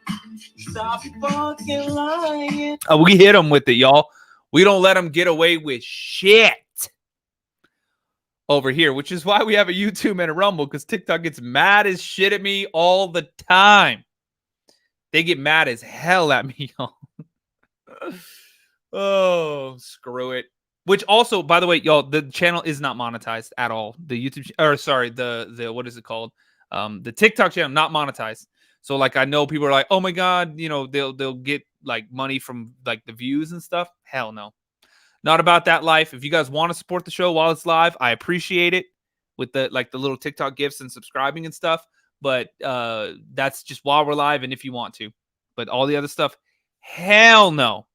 Stop fucking lying.
We hit him with it, y'all. We don't let him get away with shit over here, which is why we have a YouTube and a Rumble, because TikTok gets mad as shit at me all the time. They get mad as hell at me, y'all. Oh, screw it. Which also, by the way, y'all, the channel is not monetized at all. The YouTube, or sorry, the what is it called? The TikTok channel, not monetized. So like, I know people are like, oh my God, you know, they'll get like money from like the views and stuff. Hell no. Not about that life. If you guys want to support the show while it's live, I appreciate it with the little TikTok gifts and subscribing and stuff. But that's just while we're live and if you want to. But all the other stuff, hell no.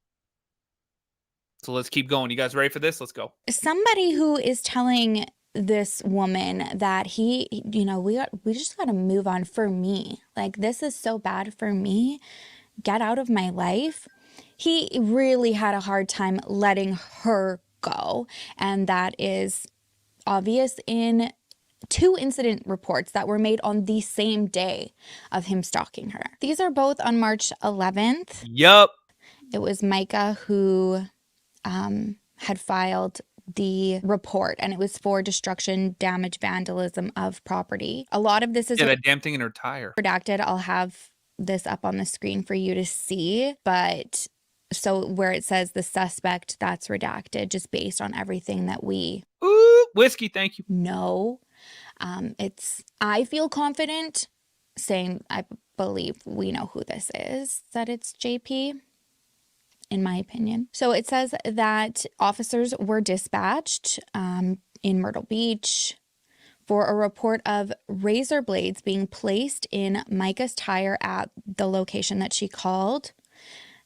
So let's keep going. You guys ready for this? Let's go.
somebody who is telling this woman that you know, we just got to move on for me. Like, this is so bad for me. Get out of my life. He really had a hard time letting her go. And that is obvious in 2 incident reports that were made on the same day of him stalking her. These are both on March 11th.
Yup.
It was Mica who had filed the report, and it was for destruction, damage, vandalism of property. A lot of this is
that damn thing in her tire.
redacted. I'll have this up on the screen for you to see, but so where it says the suspect, that's redacted just based on everything that we
whiskey, thank you.
know. I feel confident saying I believe we know who this is, that it's JP, in my opinion. So it says that officers were dispatched in Myrtle Beach for a report of razor blades being placed in Mica's tire at the location that she called.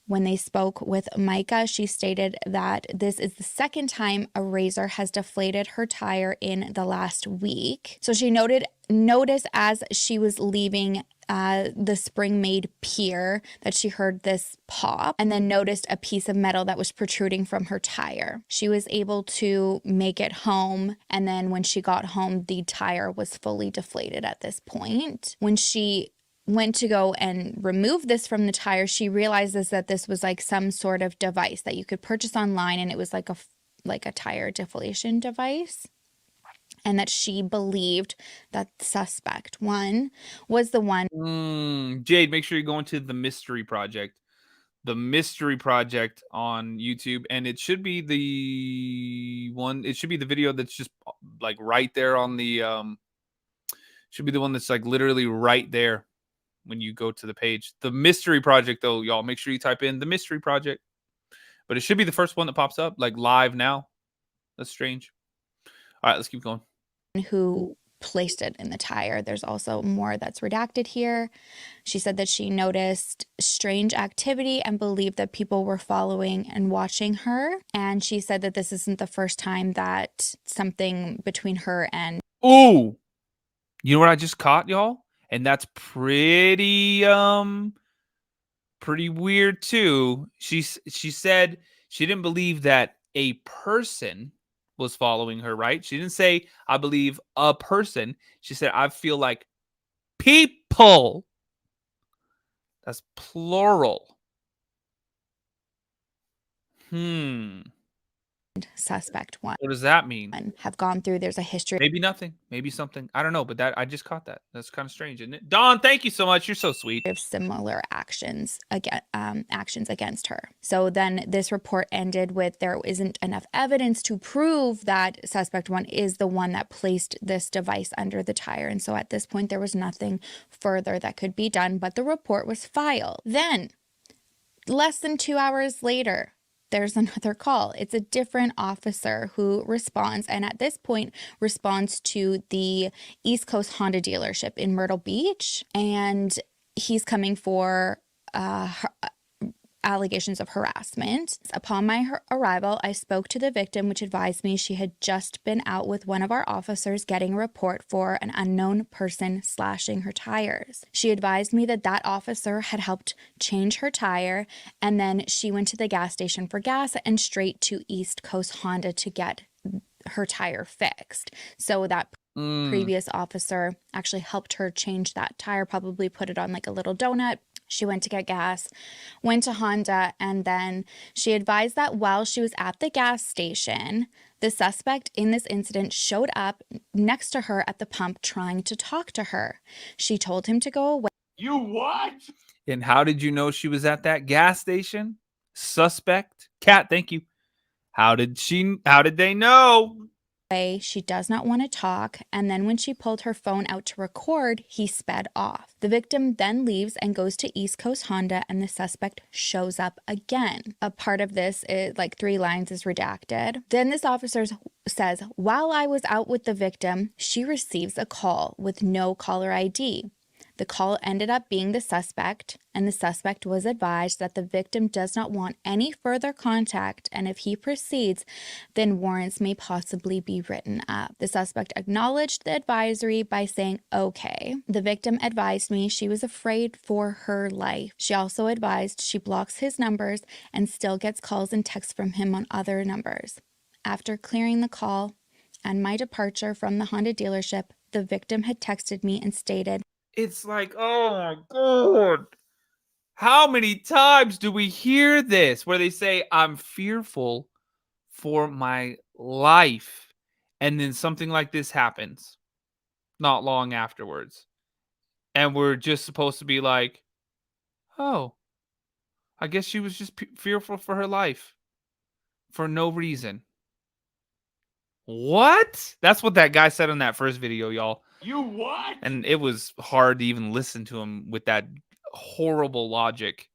When they spoke with Mica, she stated that this is the second time a razor has deflated her tire in the last week. So she noticed as she was leaving the Spring-Made pier that she heard this pop, and then noticed a piece of metal that was protruding from her tire. She was able to make it home, and then when she got home, the tire was fully deflated at this point. When she went to go and remove this from the tire, she realizes that this was like some sort of device that you could purchase online, and it was like a tire deflation device. And that she believed that suspect one was the one.
Jade, make sure you go into the Mystery Project. The Mystery Project on YouTube, and it should be the one. It should be the video that's just like right there on the. Should be the one that's like literally right there when you go to the page. The Mystery Project, though, y'all, make sure you type in the Mystery Project. But it should be the first one that pops up, like live now. That's strange. All right, let's keep going.
Who placed it in the tire. There's also more that's redacted here. She said that she noticed strange activity and believed that people were following and watching her. And she said that this isn't the first time that something between her and...
Ooh! You know what I just caught, y'all? And that's pretty weird too. She said she didn't believe that a person was following her, right? She didn't say, I believe a person. She said, I feel like people. That's plural.
Suspect one.
What does that mean?
Have gone through. There's a history.
Maybe nothing. Maybe something. I don't know, but that I just caught that. That's kind of strange, isn't it? Dawn, thank you so much. You're so sweet.
Of similar actions against her. So then this report ended with there isn't enough evidence to prove that suspect one is the one that placed this device under the tire. And so at this point, there was nothing further that could be done, but the report was filed. Then, less than 2 hours later, there's another call. It's a different officer who responds, and at this point responds to the East Coast Honda dealership in Myrtle Beach, and he's coming for allegations of harassment. Upon my arrival, I spoke to the victim, which advised me she had just been out with one of our officers getting a report for an unknown person slashing her tires. She advised me that that officer had helped change her tire, and then she went to the gas station for gas and straight to East Coast Honda to get her tire fixed. So that previous officer actually helped her change that tire, probably put it on like a little donut. She went to get gas, went to Honda, and then she advised that while she was at the gas station, the suspect in this incident showed up next to her at the pump trying to talk to her. She told him to go away.
You what? And how did you know she was at that gas station? Suspect? Kat, thank you. How did they know?
She does not want to talk, and then when she pulled her phone out to record, he sped off. The victim then leaves and goes to East Coast Honda, and the suspect shows up again. A part of this is like 3 lines is redacted. Then this officer says, while I was out with the victim, she receives a call with no caller ID. The call ended up being the suspect, and the suspect was advised that the victim does not want any further contact, and if he proceeds, then warrants may possibly be written up. The suspect acknowledged the advisory by saying, okay. The victim advised me she was afraid for her life. She also advised she blocks his numbers and still gets calls and texts from him on other numbers. After clearing the call and my departure from the Honda dealership, the victim had texted me and stated,
it's like, oh my God. How many times do we hear this where they say, I'm fearful for my life? And then something like this happens not long afterwards. And we're just supposed to be like, oh, I guess she was just fearful for her life for no reason. What? That's what that guy said in that first video, y'all. You what? And it was hard to even listen to him with that horrible logic.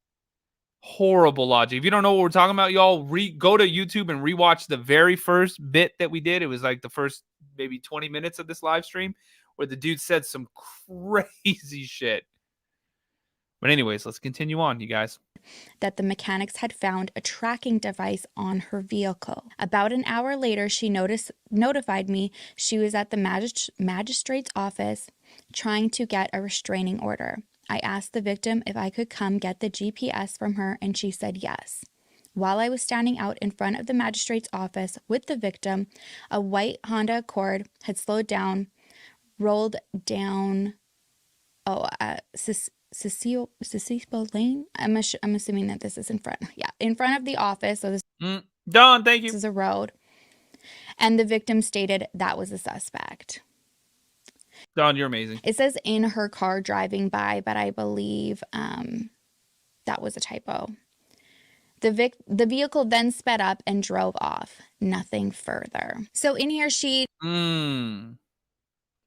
Horrible logic. If you don't know what we're talking about, y'all, go to YouTube and rewatch the very first bit that we did. It was like the first maybe 20 minutes of this live stream where the dude said some crazy shit. But anyways, let's continue on, you guys.
that the mechanics had found a tracking device on her vehicle. About an hour later, she notified me she was at the magistrate's office trying to get a restraining order. I asked the victim if I could come get the GPS from her, and she said yes. While I was standing out in front of the magistrate's office with the victim, a white Honda Accord had slowed down, rolled down Cecile Lane. I'm assuming that this is in front. Yeah, in front of the office. So this
Don, thank you.
is a road. And the victim stated that was a suspect.
Don, you're amazing.
It says in her car driving by, but I believe that was a typo. The vehicle then sped up and drove off. Nothing further. So in here she...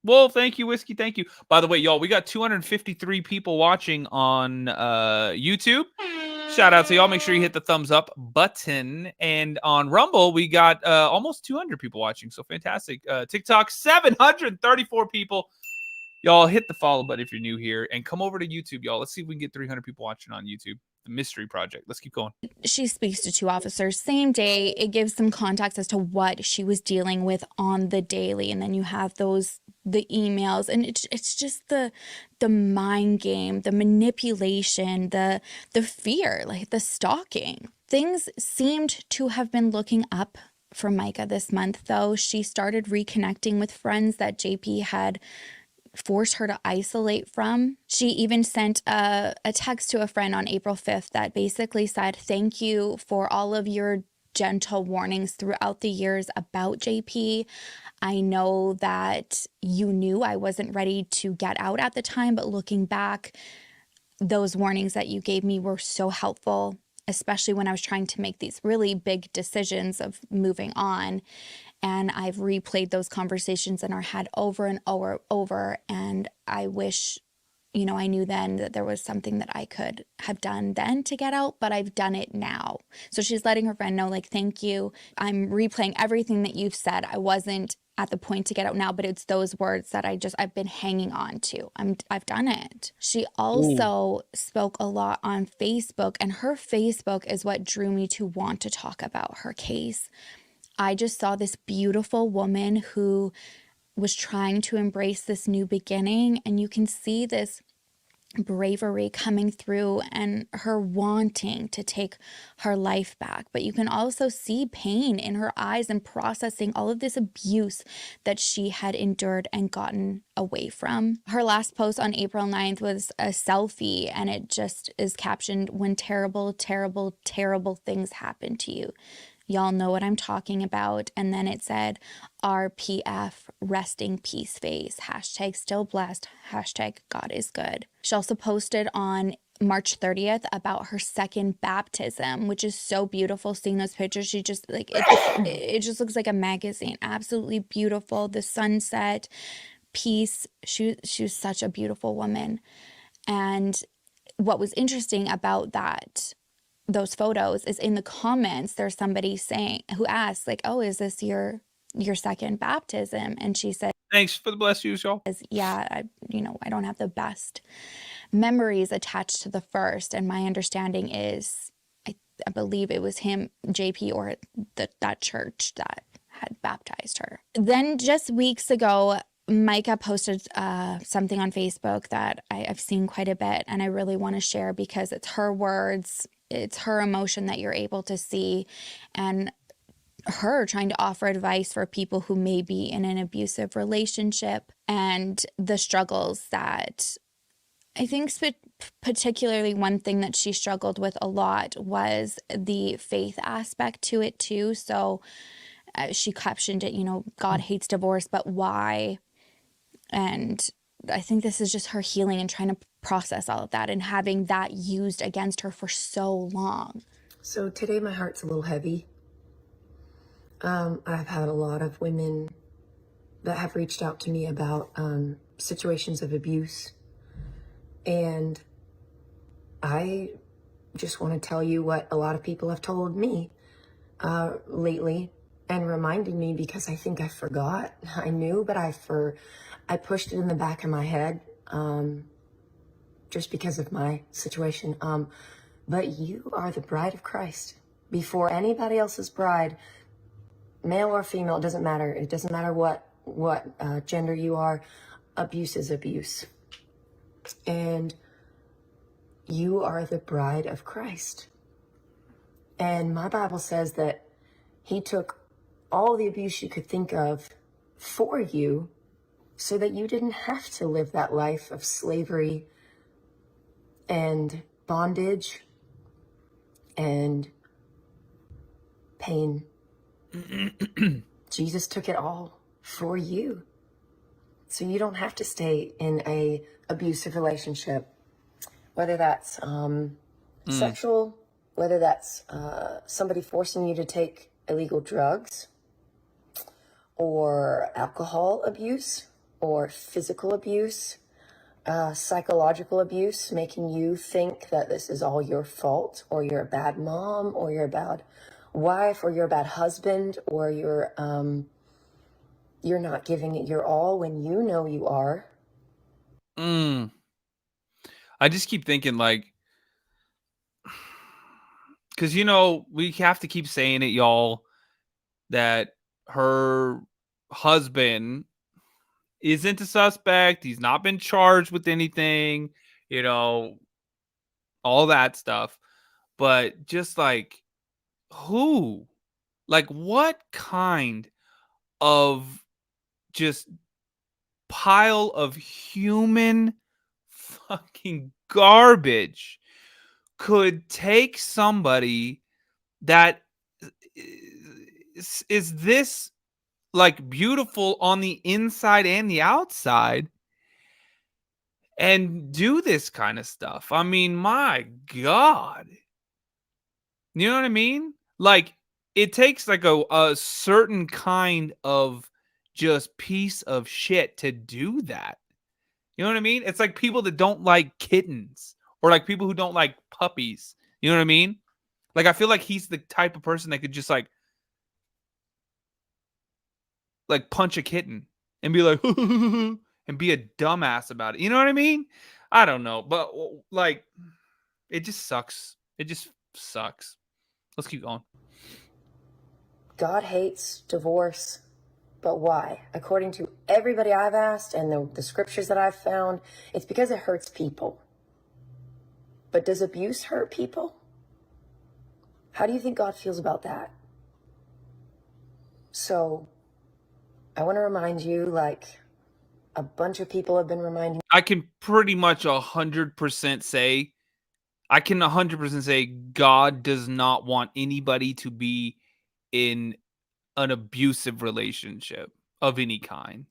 Well, thank you, Whiskey. Thank you. By the way, y'all, we got 253 people watching on YouTube. Shout out to y'all. Make sure you hit the thumbs up button. And on Rumble, we got almost 200 people watching. So fantastic. TikTok, 734 people. Y'all hit the follow button if you're new here. And come over to YouTube, y'all. Let's see if we can get 300 people watching on YouTube. The Mystery Project. Let's keep going.
She speaks to 2 officers same day. It gives some context as to what she was dealing with on the daily, and then you have the emails, and it's just the mind game, the manipulation, the fear, like the stalking. Things seemed to have been looking up for Mica this month, though. She started reconnecting with friends that JP had forced her to isolate from. She even sent a text to a friend on April 5th that basically said, "Thank you for all of your gentle warnings throughout the years about JP. I know that you knew I wasn't ready to get out at the time, but looking back, those warnings that you gave me were so helpful, especially when I was trying to make these really big decisions of moving on. And I've replayed those conversations in our head over and over. And I wish, I knew then that there was something that I could have done then to get out, but I've done it now." So she's letting her friend know, like, thank you. I'm replaying everything that you've said. I wasn't at the point to get out now, but it's those words that I've been hanging on to. I've done it. She also spoke a lot on Facebook, and her Facebook is what drew me to want to talk about her case. I just saw this beautiful woman who was trying to embrace this new beginning, and you can see this bravery coming through and her wanting to take her life back. But you can also see pain in her eyes and processing all of this abuse that she had endured and gotten away from. Her last post on April 9th was a selfie, and it just is captioned, "When terrible, terrible, terrible things happen to you." Y'all know what I'm talking about. And then it said, "RPF, resting peace face, hashtag still blessed, hashtag God is good." She also posted on March 30th about her second baptism, which is so beautiful seeing those pictures. She just it just looks like a magazine. Absolutely beautiful. The sunset, peace. She was such a beautiful woman. And what was interesting about those photos is in the comments, there's somebody who asked, like, "Oh, is this your second baptism?" And she said,
"Thanks for the bless you, y'all."
"Yeah, I don't have the best memories attached to the first." And my understanding is, I believe it was him, JP, or that church that had baptized her. Then just weeks ago, Mica posted something on Facebook that I've seen quite a bit, and I really want to share because it's her words, it's her emotion that you're able to see, and her trying to offer advice for people who may be in an abusive relationship and the struggles that I think particularly one thing that she struggled with a lot was the faith aspect to it too. So she captioned it, "God hates divorce, but why?" And I think this is just her healing and trying to process all of that and having that used against her for so long.
So today my heart's a little heavy. I've had a lot of women that have reached out to me about situations of abuse. And I just want to tell you what a lot of people have told me lately and reminded me, because I think I forgot. I knew, but I pushed it in the back of my head just because of my situation. but you are the bride of Christ. Before anybody else's bride, male or female, it doesn't matter. It doesn't matter what gender you are. Abuse is abuse. And you are the bride of Christ. And my Bible says that he took all the abuse you could think of for you so that you didn't have to live that life of slavery and bondage and pain. Jesus took it all for you. So you don't have to stay in a abusive relationship, whether that's sexual, whether that's somebody forcing you to take illegal drugs or alcohol abuse or physical abuse, psychological abuse, making you think that this is all your fault, or you're a bad mom, or you're a bad wife, or you're a bad husband, or you're not giving it your all when you know you are.
I just keep thinking, like, because, we have to keep saying it, y'all, that her husband isn't a suspect. He's not been charged with anything, all that stuff. But just like, who? Like, what kind of just pile of human fucking garbage could take somebody that is this, like, beautiful on the inside and the outside and do this kind of stuff? I mean, my God. You know what I mean? Like, it takes like a certain kind of just piece of shit to do that. You know what I mean? It's like people that don't like kittens, or like people who don't like puppies. You know what I mean? Like, I feel like he's the type of person that could just like punch a kitten and be like, and be a dumbass about it. You know what I mean? I don't know, but like, it just sucks. It just sucks. Let's keep going.
God hates divorce, but why? According to everybody I've asked and the scriptures that I've found, it's because it hurts people. But does abuse hurt people? How do you think God feels about that? So I want to remind you, like a bunch of people have been reminding.
I can pretty much 100% say, God does not want anybody to be in an abusive relationship of any kind.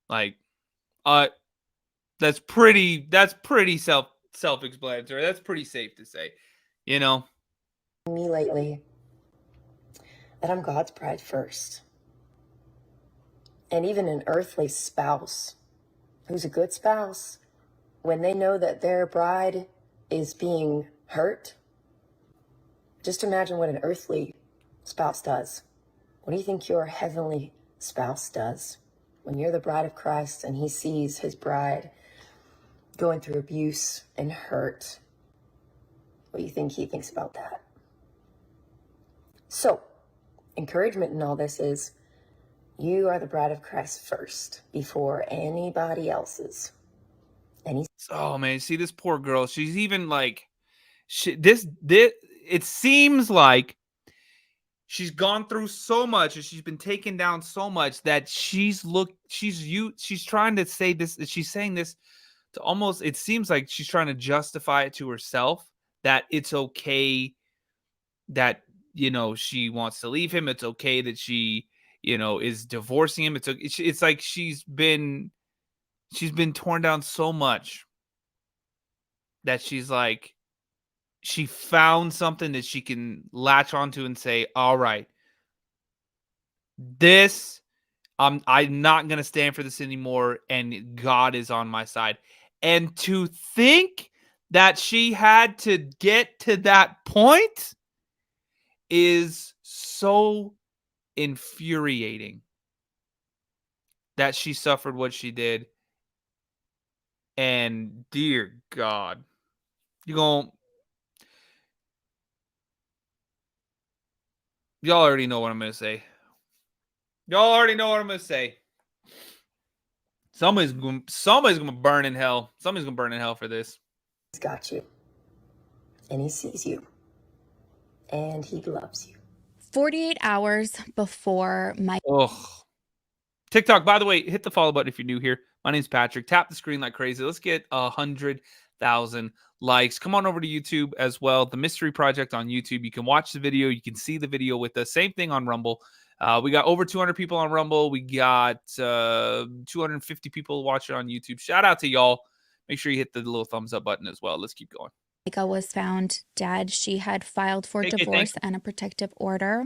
Like, that's pretty self-explanatory. That's pretty safe to say,
Me lately that I'm God's bride first. And even an earthly spouse who's a good spouse, when they know that their bride is being hurt, just imagine what an earthly spouse does. What do you think your heavenly spouse does when you're the bride of Christ and he sees his bride going through abuse and hurt? What do you think he thinks about that? So, encouragement in all this is, you are the bride of Christ first before anybody else's.
Oh man, see this poor girl. She's even like, it seems like she's gone through so much and she's been taken down so much that she's trying to say this. She's saying this to almost, it seems like she's trying to justify it to herself that it's okay that, she wants to leave him. It's okay that she, is divorcing him. It's like she's been torn down so much that she's like, she found something that she can latch onto and say, all right, this, I'm not going to stand for this anymore. And God is on my side. And to think that she had to get to that point is so infuriating, that she suffered what she did. And dear God, Y'all already know what I'm going to say. Y'all already know what I'm going to say. Somebody's going to burn in hell. Somebody's going to burn in hell for this.
He's got you. And he sees you. And he loves you.
48 hours before my
Ugh. TikTok, by the way, hit the follow button if you're new here. My name's Patrick. Tap the screen like crazy. Let's get 100,000 likes. Come on over to YouTube as well. The Mystery Project on YouTube. You can watch the video. You can see the video with us. Same thing on Rumble. We got over 200 people on Rumble. We got 250 people watching on YouTube. Shout out to y'all. Make sure you hit the little thumbs up button as well. Let's keep going.
Mica was found dead. She had filed for divorce and a protective order.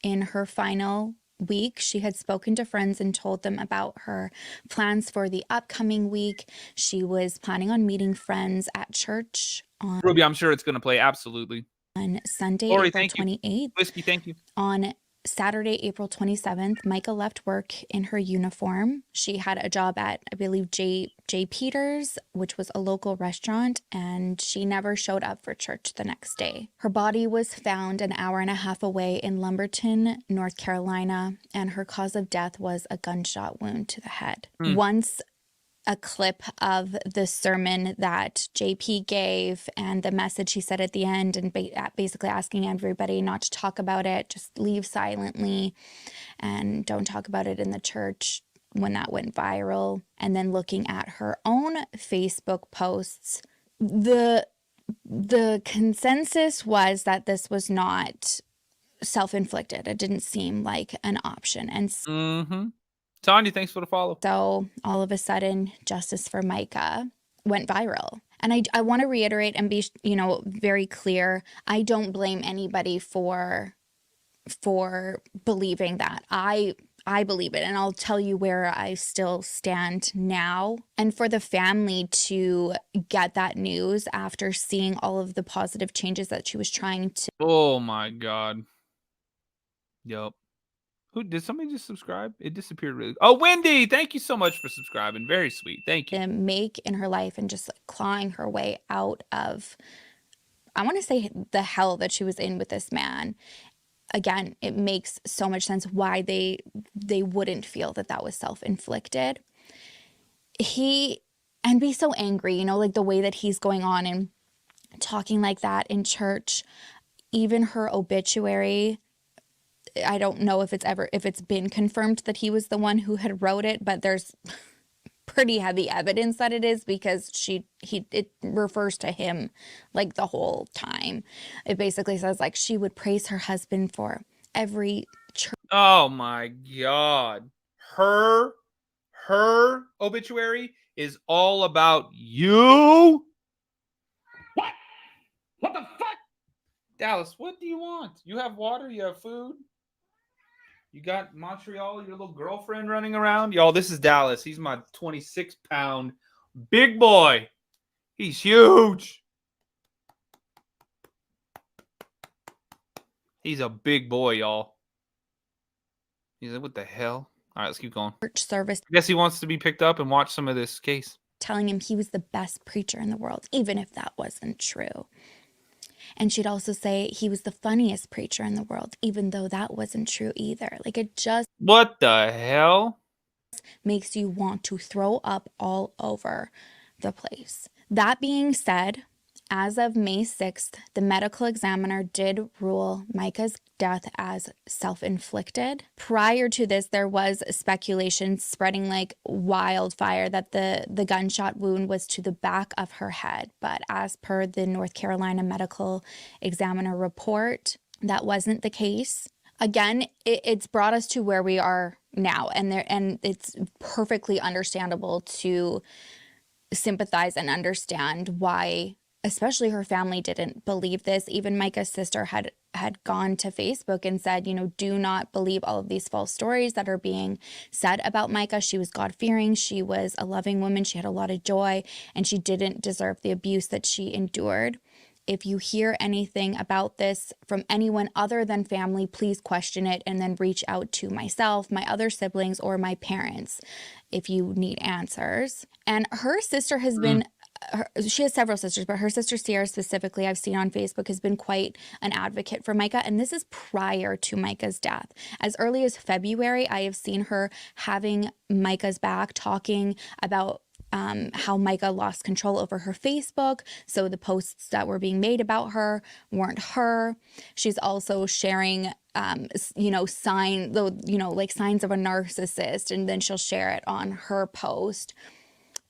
In her final week, she had spoken to friends and told them about her plans for the upcoming week. She was planning on meeting friends at church on
Ruby, I'm sure it's going to play. Absolutely.
On Sunday,
Lori,
April 28th.
Whiskey, thank you.
On Saturday, April 27th, Mica left work in her uniform. She had a job at, I believe, J. Peters, which was a local restaurant, and she never showed up for church the next day. Her body was found an hour and a half away in Lumberton, North Carolina, and her cause of death was a gunshot wound to the head. Once a clip of the sermon that JP gave and the message he said at the end, and basically asking everybody not to talk about it, just leave silently and don't talk about it in the church, when that went viral. And then looking at her own Facebook posts, the consensus was that this was not self-inflicted. It didn't seem like an option. And
Tanya, thanks for the follow.
So all of a sudden, justice for Mica went viral. And I want to reiterate and be, very clear. I don't blame anybody for believing that. I believe it, and I'll tell you where I still stand now. And for the family to get that news after seeing all of the positive changes that she was trying to.
Oh my God. Yep. Who did somebody just subscribe? It disappeared really. Oh, Wendy, thank you so much for subscribing. Very sweet. Thank you.
Make in her life and just like clawing her way out of, I want to say, the hell that she was in with this man. Again, it makes so much sense why they wouldn't feel that was self-inflicted. And be so angry, like the way that he's going on and talking like that in church. Even her obituary, I don't know if it's been confirmed that he was the one who had wrote it, but there's pretty heavy evidence that it is, because it refers to him like the whole time. It basically says like she would praise her husband for every church.
Oh my God. Her obituary is all about you. What the fuck? Dallas, what do you want? You have water, you have food. You got Montreal, your little girlfriend running around. Y'all, this is Dallas. He's my 26-pound big boy. He's huge. He's a big boy, y'all. He's like, what the hell? All right, let's keep going.
Church service.
I guess he wants to be picked up and watch some of this case.
Telling him he was the best preacher in the world, even if that wasn't true. And she'd also say he was the funniest preacher in the world, even though that wasn't true either. Like, it just...
What the hell?
Makes you want to throw up all over the place. That being said, as of May 6th, the medical examiner did rule Mica's death as self-inflicted. Prior to this, there was speculation spreading like wildfire that the gunshot wound was to the back of her head. But as per the North Carolina medical examiner report, that wasn't the case. Again, it's brought us to where we are now, and it's perfectly understandable to sympathize and understand why, especially her family, didn't believe this. Even Mica's sister had gone to Facebook and said, do not believe all of these false stories that are being said about Mica. She was God-fearing. She was a loving woman. She had a lot of joy, and she didn't deserve the abuse that she endured. If you hear anything about this from anyone other than family, please question it and then reach out to myself, my other siblings, or my parents if you need answers. And her sister has been she has several sisters, but her sister Sierra specifically, I've seen on Facebook, has been quite an advocate for Mica. And this is prior to Mica's death. As early as February, I have seen her having Mica's back, talking about how Mica lost control over her Facebook. So the posts that were being made about her weren't her. She's also sharing signs of a narcissist, and then she'll share it on her post.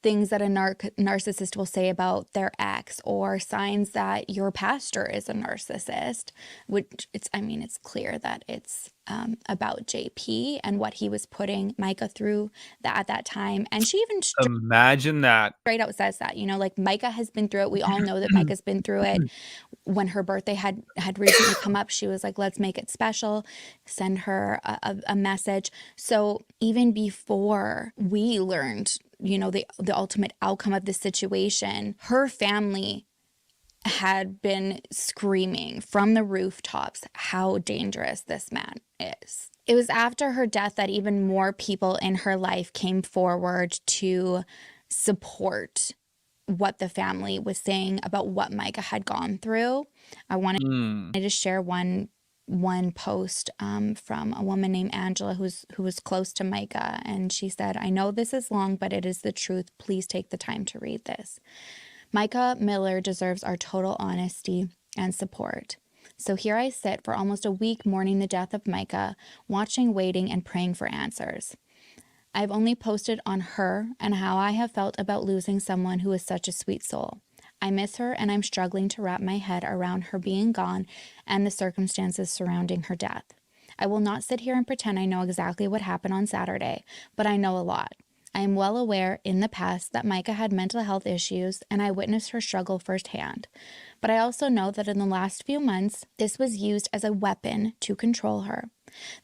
Things that a narcissist will say about their ex, or signs that your pastor is a narcissist, which it's clear that it's about JP and what he was putting Mica through at that time. And she even
Imagine that.
straight out says that, like Mica has been through it. We all know that Mica's been through it. When her birthday had recently come up, she was like, let's make it special, send her a message. So even before we learned, the ultimate outcome of this situation, her family had been screaming from the rooftops how dangerous this man is. It was after her death that even more people in her life came forward to support what the family was saying about what Mica had gone through. I wanted to share one post from a woman named Angela who was close to Mica, and she said, "I know this is long, but it is the truth. Please take the time to read this. Mica Miller deserves our total honesty and support. So here I sit for almost a week mourning the death of Mica, watching, waiting, and praying for answers. I've only posted on her and how I have felt about losing someone who is such a sweet soul. I miss her, and I'm struggling to wrap my head around her being gone and the circumstances surrounding her death. I will not sit here and pretend I know exactly what happened on Saturday, but I know a lot. I am well aware in the past that Mica had mental health issues, and I witnessed her struggle firsthand. But I also know that in the last few months, this was used as a weapon to control her.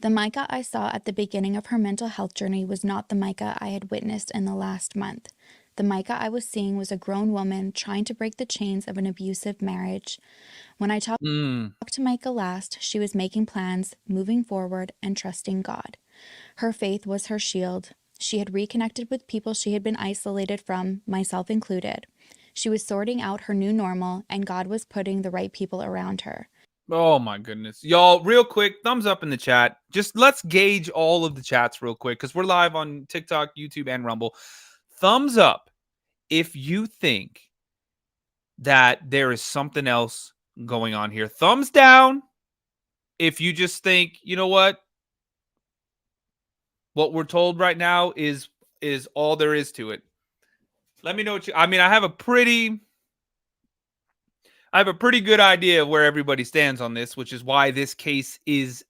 The Mica I saw at the beginning of her mental health journey was not the Mica I had witnessed in the last month. The Mica I was seeing was a grown woman trying to break the chains of an abusive marriage. When I talked to Mica last, she was making plans, moving forward, and trusting God. Her faith was her shield. She had reconnected with people she had been isolated from, myself included. She was sorting out her new normal, and God was putting the right people around her.
Oh my goodness. Y'all, real quick, thumbs up in the chat. Just let's gauge all of the chats real quick, because we're live on TikTok, YouTube, and Rumble. Thumbs up if you think that there is something else going on here. Thumbs down if you just think, you know what we're told right now is all there is to it. Let me know what I have a pretty good idea of where everybody stands on this, which is why this case is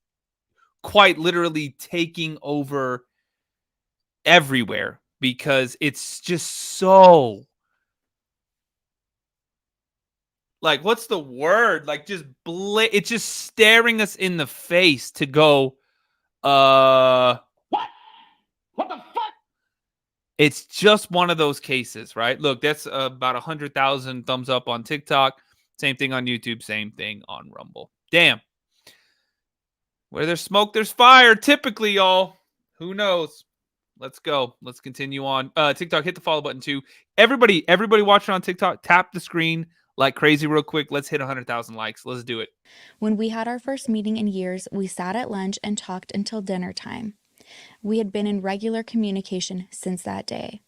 quite literally taking over everywhere, because it's just so, like, what's the word? Like, just it's just staring us in the face to go, what? What the fuck? It's just one of those cases, right? Look, that's about 100,000 thumbs up on TikTok. Same thing on YouTube. Same thing on Rumble. Damn. Where there's smoke, there's fire. Typically, y'all. Who knows? Let's go. Let's continue on. TikTok, hit the follow button too. Everybody watching on TikTok, tap the screen like crazy real quick. Let's hit 100,000 likes. Let's do it.
When we had our first meeting in years, we sat at lunch and talked until dinner time. We had been in regular communication since that day.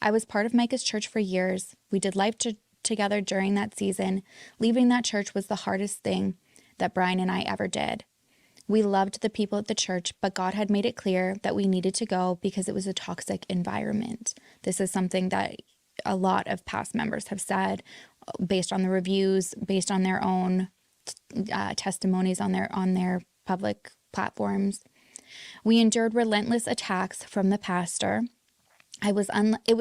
I was part of Mica's church for years. We did life together during that season. Leaving that church was the hardest thing that Brian and I ever did. We loved the people at the church, but God had made it clear that we needed to go because it was a toxic environment. This is something that a lot of past members have said based on the reviews, based on their own testimonies on their public platforms. We endured relentless attacks from the pastor. It was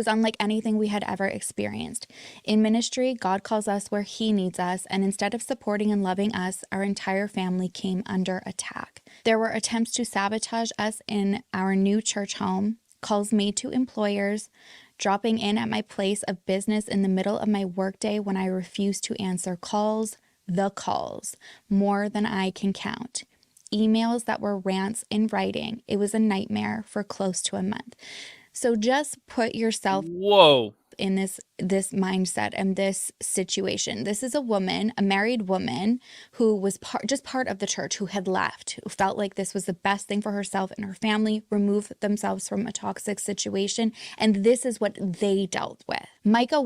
unlike anything we had ever experienced. In ministry, God calls us where He needs us, and instead of supporting and loving us, our entire family came under attack. There were attempts to sabotage us in our new church home, calls made to employers, dropping in at my place of business in the middle of my workday when I refused to answer calls, more than I can count. Emails that were rants in writing. It was a nightmare for close to a month. So just put yourself in this mindset and this situation. This is a woman, a married woman who was just part of the church, who had left, who felt like this was the best thing for herself and her family, remove themselves from a toxic situation, and this is what they dealt with. Mica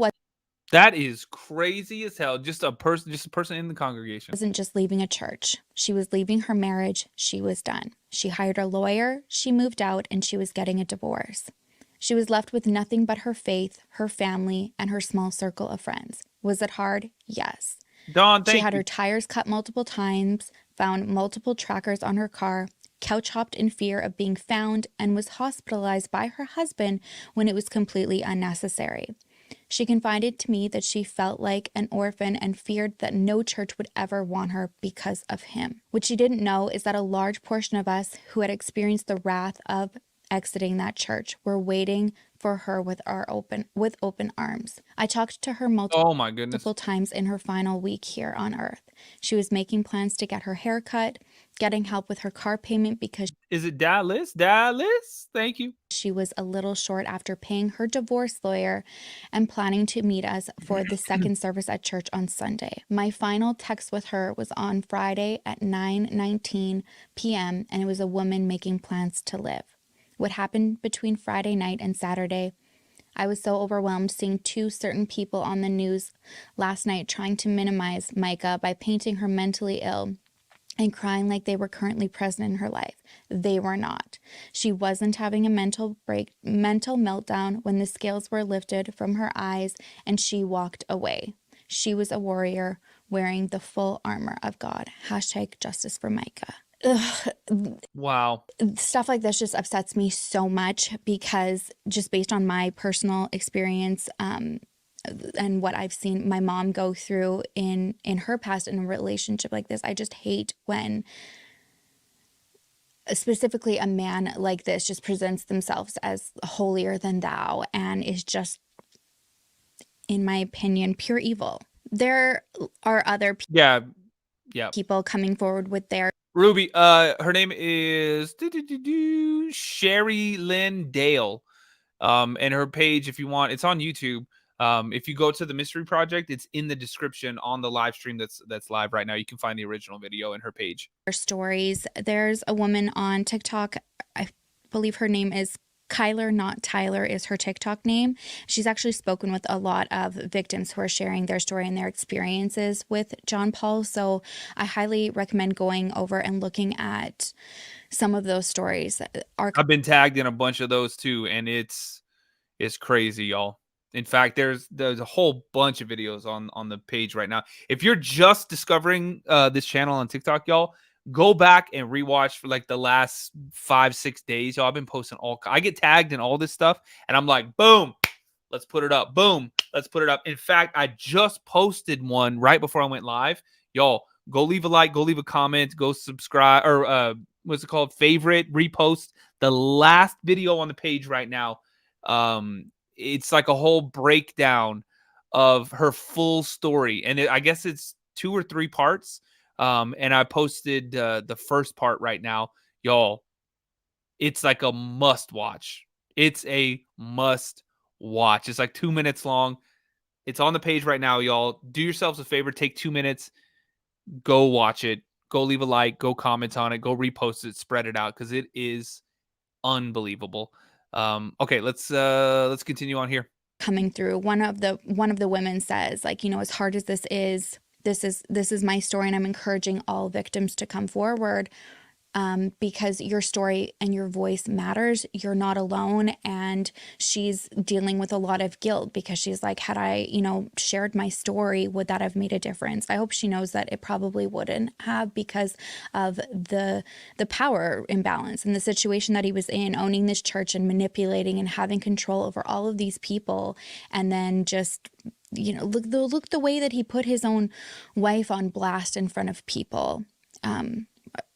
That is crazy as hell. Just a person in the congregation.
wasn't just leaving a church. She was leaving her marriage. She was done. She hired a lawyer, she moved out, and she was getting a divorce. She was left with nothing but her faith, her family, and her small circle of friends. Was it hard? Yes.
Dawn,
She
thank
had
you.
her tires cut multiple times, found multiple trackers on her car, couch hopped in fear of being found, and was hospitalized by her husband when it was completely unnecessary. She confided to me that she felt like an orphan and feared that no church would ever want her because of him. What she didn't know is that a large portion of us who had experienced the wrath of exiting that church were waiting for her with open arms. I talked to her
Oh my goodness.
multiple times in her final week here on earth. She was making plans to get her hair cut, getting help with her car payment because
Is it Dallas? Dallas? Thank you.
she was a little short after paying her divorce lawyer, and planning to meet us for the second service at church on Sunday. My final text with her was on Friday at 9:19 p.m. and it was a woman making plans to live. What happened between Friday night and Saturday? I was so overwhelmed seeing two certain people on the news last night trying to minimize Mica by painting her mentally ill and crying like they were currently present in her life. They were not. She wasn't having a mental meltdown when the scales were lifted from her eyes and she walked away. She was a warrior wearing the full armor of God. # justice for Mica.
Wow.
Stuff like this just upsets me so much because just based on my personal experience, and what I've seen my mom go through in her past in a relationship like this, I just hate when specifically a man like this just presents themselves as holier than thou and is just, in my opinion, pure evil. There are other
Yeah.
people coming forward with their
Ruby, her name is Sherry Lynn Dale. And her page, if you want, it's on YouTube. If you go to the Mystery Project, it's in the description on the live stream that's live right now. You can find the original video in her page.
stories. There's a woman on TikTok, I believe her name is Kyler, not Tyler, is her TikTok name. She's actually spoken with a lot of victims who are sharing their story and their experiences with John Paul. So I highly recommend going over and looking at some of those stories.
I've been tagged in a bunch of those too, and it's crazy, y'all. In fact, there's a whole bunch of videos on the page right now. If you're just discovering this channel on TikTok, y'all, go back and rewatch for like the last 5-6 days. Y'all, I've been posting I get tagged in all this stuff, and I'm like, boom, let's put it up. Boom, let's put it up. In fact, I just posted one right before I went live. Y'all, go leave a like, go leave a comment, go subscribe, or what's it called? Favorite, repost the last video on the page right now. It's like a whole breakdown of her full story, and I guess it's 2 or 3 parts. And I posted the first part right now, y'all. It's like a must watch. It's a must watch. It's like 2 minutes long. It's on the page right now, y'all. Do yourselves a favor, take 2 minutes, go watch it, go leave a like, go comment on it, go repost it, spread it out, because it is unbelievable. Okay, let's continue on here.
Coming through, one of the women says, like, you know, as hard as this is my story, and I'm encouraging all victims to come forward because your story and your voice matters. You're not alone. And she's dealing with a lot of guilt because she's like, had I, you know, shared my story, would that have made a difference? I hope she knows that it probably wouldn't have, because of the power imbalance and the situation that he was in, owning this church and manipulating and having control over all of these people. And then just, you know, look the way that he put his own wife on blast in front of people.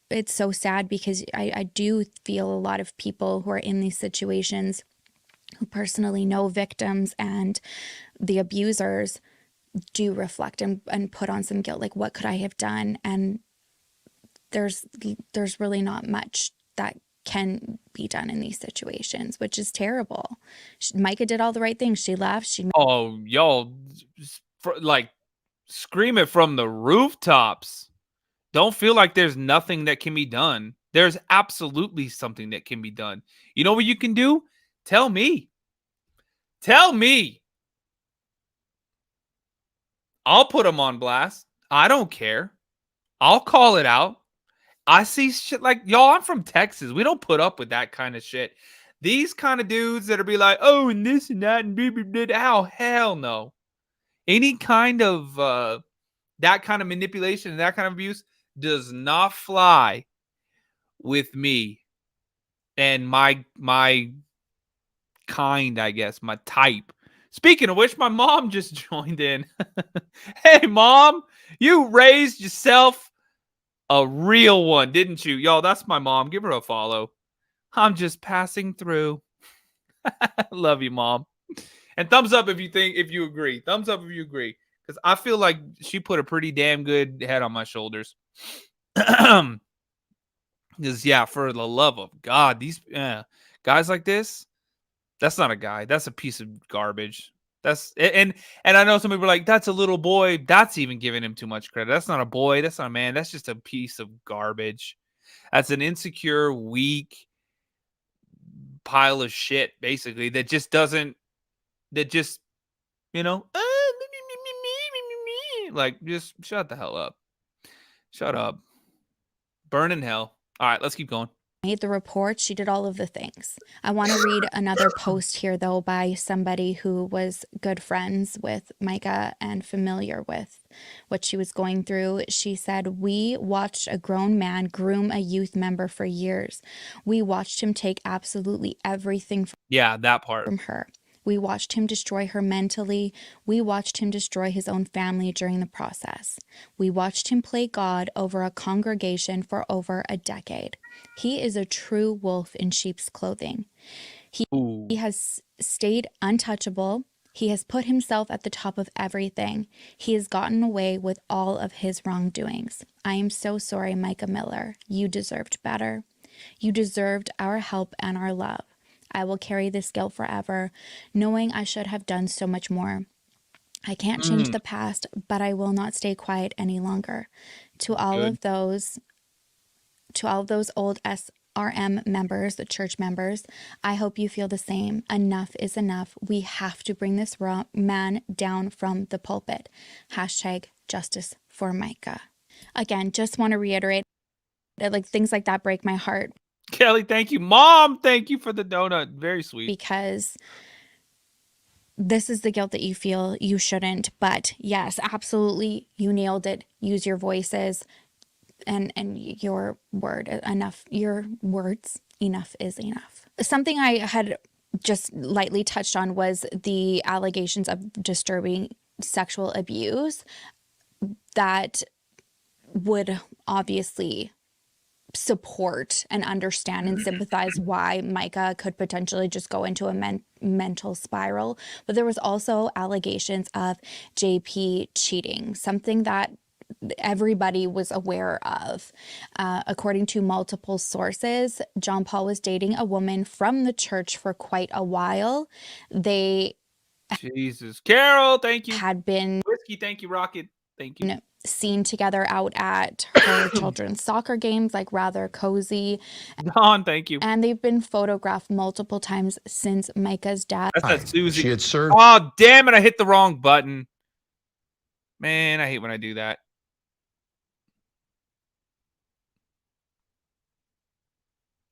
It's so sad because I do feel a lot of people who are in these situations, who personally know victims and the abusers, do reflect and put on some guilt. Like, what could I have done? And there's really not much that can be done in these situations, which is terrible. Mica did all the right things. She left. She
Oh, y'all, like, scream it from the rooftops. Don't feel like there's nothing that can be done. There's absolutely something that can be done. You know what you can do? Tell me. Tell me. I'll put them on blast. I don't care. I'll call it out. I see shit like, y'all, I'm from Texas. We don't put up with that kind of shit. These kind of dudes that'll be like, oh, and this and that and blah, blah, blah. Oh, hell no. Any kind of that kind of manipulation and that kind of abuse does not fly with me and my kind, I guess, my type. Speaking of which, my mom just joined in. Hey, Mom, you raised yourself a real one, didn't you? Yo, that's my mom. Give her a follow. I'm just passing through. Love you, Mom. And thumbs up if you agree. Thumbs up if you agree. Because I feel like she put a pretty damn good head on my shoulders. Because, yeah, for the love of God, these guys like this, that's not a guy. That's a piece of garbage. And I know some people are like, that's a little boy. That's even giving him too much credit. That's not a boy. That's not a man. That's just a piece of garbage. That's an insecure, weak pile of shit, basically, that just, you know, like, just shut the hell up. Shut up. Burn in hell. All right, let's keep going.
made the report. She did all of the things. I want to read another post here, though, by somebody who was good friends with Mica and familiar with what she was going through. She said, "We watched a grown man groom a youth member for years. We watched him take absolutely everything
that part
from her. We watched him destroy her mentally. We watched him destroy his own family during the process. We watched him play God over a congregation for over a decade. He is a true wolf in sheep's clothing. He has stayed untouchable. He has put himself at the top of everything. He has gotten away with all of his wrongdoings. I am so sorry, Mica Miller. You deserved better. You deserved our help and our love. I will carry this guilt forever, knowing I should have done so much more. I can't change the past, but I will not stay quiet any longer. To all of those old SRM members, the church members, I hope you feel the same. Enough is enough. We have to bring this man down from the pulpit. Hashtag justice for Mica." Again, just want to reiterate that, like, things like that break my heart.
Kelly, thank you. Mom, thank you for the donut. Very sweet.
Because this is the guilt that you feel. You shouldn't. But yes, absolutely, you nailed it. Use your voices and your word. Enough. Your words. Enough is enough. Something I had just lightly touched on was the allegations of disturbing sexual abuse that would obviously support and understand and sympathize why Mica could potentially just go into a mental spiral. But there was also allegations of JP cheating, something that everybody was aware of. According to multiple sources, John Paul was dating a woman from the church for quite a while. They
Jesus. Carol, thank you.
had been
Whiskey, thank you. Rocket, thank you.
seen together out at her children's soccer games, like rather cozy.
Don, thank you.
And they've been photographed multiple times since Mica's death.
That's that Susie.
She had served.
Oh, damn it. I hit the wrong button. Man, I hate when I do that.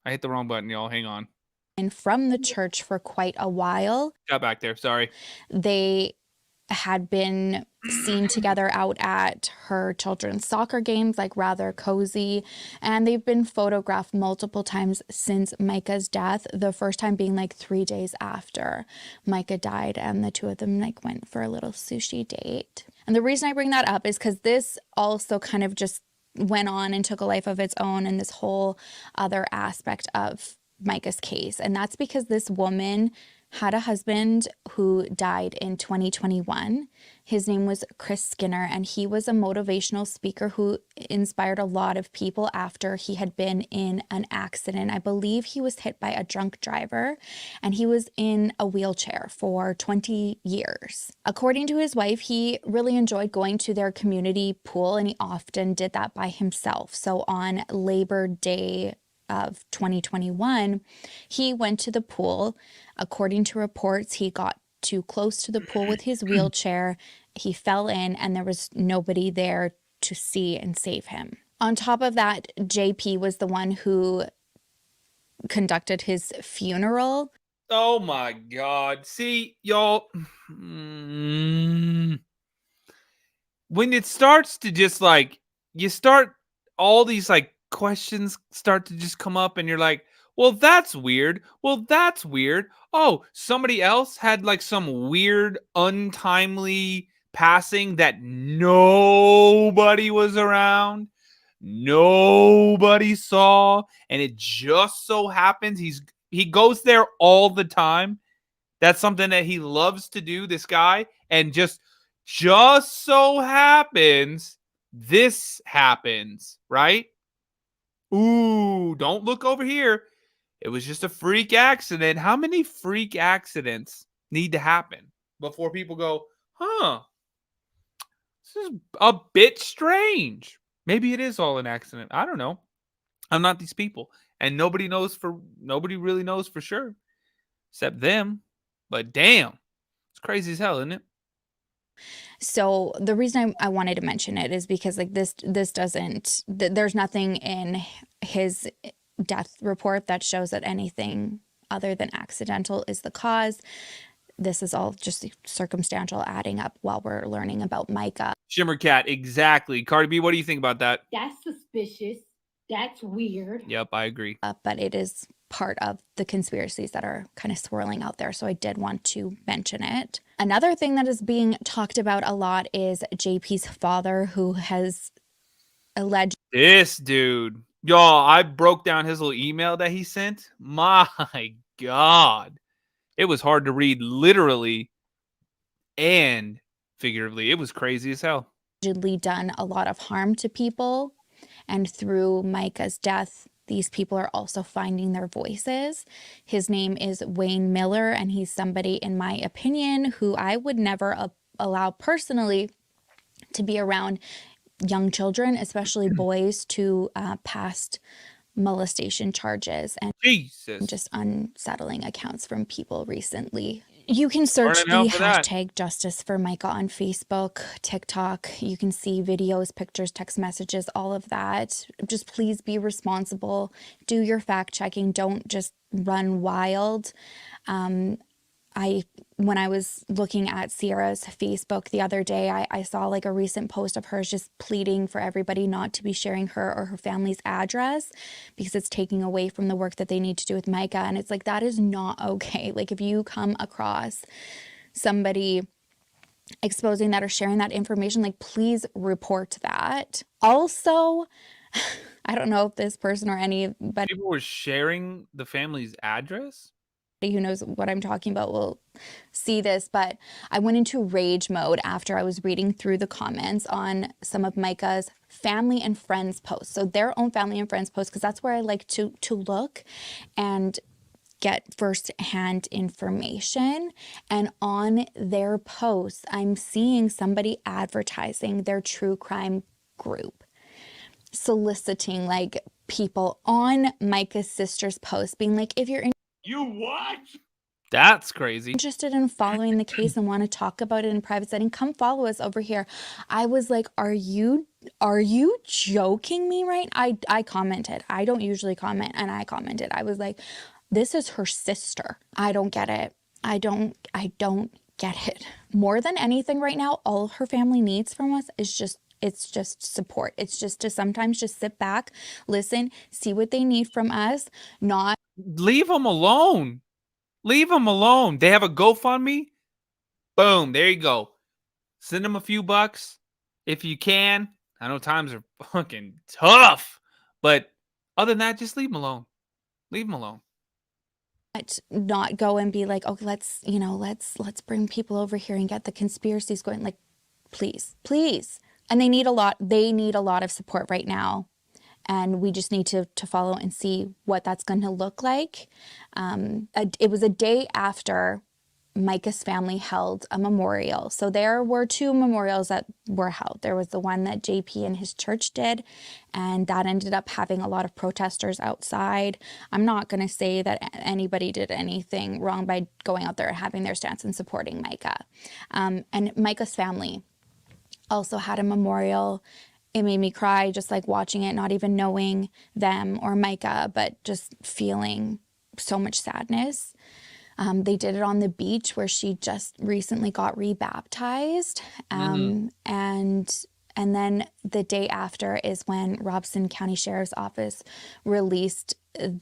I hit the wrong button, y'all. Hang on.
And from the church for quite a while.
Got back there. Sorry.
They had been seen together out at her children's soccer games, like rather cozy. And they've been photographed multiple times since Mica's death, the first time being like 3 days after Mica died, and the two of them like went for a little sushi date. And the reason I bring that up is because this also kind of just went on and took a life of its own in this whole other aspect of Mica's case. And that's because this woman had a husband who died in 2021. His name was Chris Skinner, and he was a motivational speaker who inspired a lot of people after he had been in an accident. I believe he was hit by a drunk driver, and he was in a wheelchair for 20 years. According to his wife, he really enjoyed going to their community pool, and he often did that by himself. So on Labor Day of 2021, he went to the pool. According to reports, he got too close to the pool with his wheelchair. He fell in, and there was nobody there to see and save him. On top of that, JP was the one who conducted his funeral.
Oh my God. See, y'all, when it starts to just like, you start, all these like questions start to just come up, and you're like, well, that's weird. Well, that's weird. Oh, somebody else had like some weird, untimely passing that nobody was around, nobody saw, and it just so happens he goes there all the time. That's something that he loves to do, this guy, and just so happens this happens, right? Ooh, don't look over here. It was just a freak accident. How many freak accidents need to happen before people go, huh, this is a bit strange? Maybe it is all an accident. I don't know. I'm not these people. And nobody really knows for sure except them. But damn, it's crazy as hell, isn't it?
So the reason I wanted to mention it is because like this doesn't, there's nothing in his death report that shows that anything other than accidental is the cause. This is all just circumstantial adding up while we're learning about Mica.
Shimmer Cat, exactly. Cardi B, what do you think about that?
That's suspicious. That's weird.
Yep, I agree.
But it is part of the conspiracies that are kind of swirling out there, so I did want to mention it. Another thing that is being talked about a lot is JP's father, who has alleged...
This dude. Y'all, I broke down his little email that he sent. My God. It was hard to read literally and figuratively. It was crazy as hell.
Allegedly done a lot of harm to people, and through Mica's death, these people are also finding their voices. His name is Wayne Miller, and he's somebody, in my opinion, who I would never allow personally to be around young children, especially boys, to past molestation charges and
Jesus.
Just unsettling accounts from people recently. You can search the hashtag Justice for Mica on Facebook, TikTok. You can see videos, pictures, text messages, all of that. Just please be responsible. Do your fact checking. Don't just run wild. When I was looking at Sierra's Facebook the other day, I saw like a recent post of hers just pleading for everybody not to be sharing her or her family's address because it's taking away from the work that they need to do with Mica. And it's like, that is not okay. Like, if you come across somebody exposing that or sharing that information, like, please report that. Also, I don't know if this person or anybody...
People were sharing the family's address?
Who knows what I'm talking about will see this, but I went into rage mode after I was reading through the comments on some of Mica's family and friends posts. So their own family and friends posts, because that's where I like to look and get first-hand information. And on their posts, I'm seeing somebody advertising their true crime group, soliciting like people on Mica's sister's post, being like, if you're
You what? That's crazy.
Interested in following the case and want to talk about it in a private setting, come follow us over here. I was like, are you joking me, right? I commented. I don't usually comment, and I commented. I was like, this is her sister. I don't get it. I don't get it. More than anything right now, all her family needs from us is just support. It's just to sometimes just sit back, listen, see what they need from us, not...
Leave them alone. Leave them alone. They have a GoFundMe. Boom. There you go. Send them a few bucks if you can. I know times are fucking tough, but other than that, just leave them alone. Leave them alone.
not go and be like, oh, let's bring people over here and get the conspiracies going. Like, please. And they need a lot of support right now. And we just need to follow and see what that's going to look like. It was a day after Mica's family held a memorial. So there were 2 memorials that were held. There was the one that JP and his church did, and that ended up having a lot of protesters outside. I'm not going to say that anybody did anything wrong by going out there and having their stance and supporting Mica. And Mica's family also had a memorial. It made me cry just like watching it, not even knowing them or Mica, but just feeling so much sadness. They did it on the beach where she just recently got rebaptized. And then the day after is when Robeson County Sheriff's Office released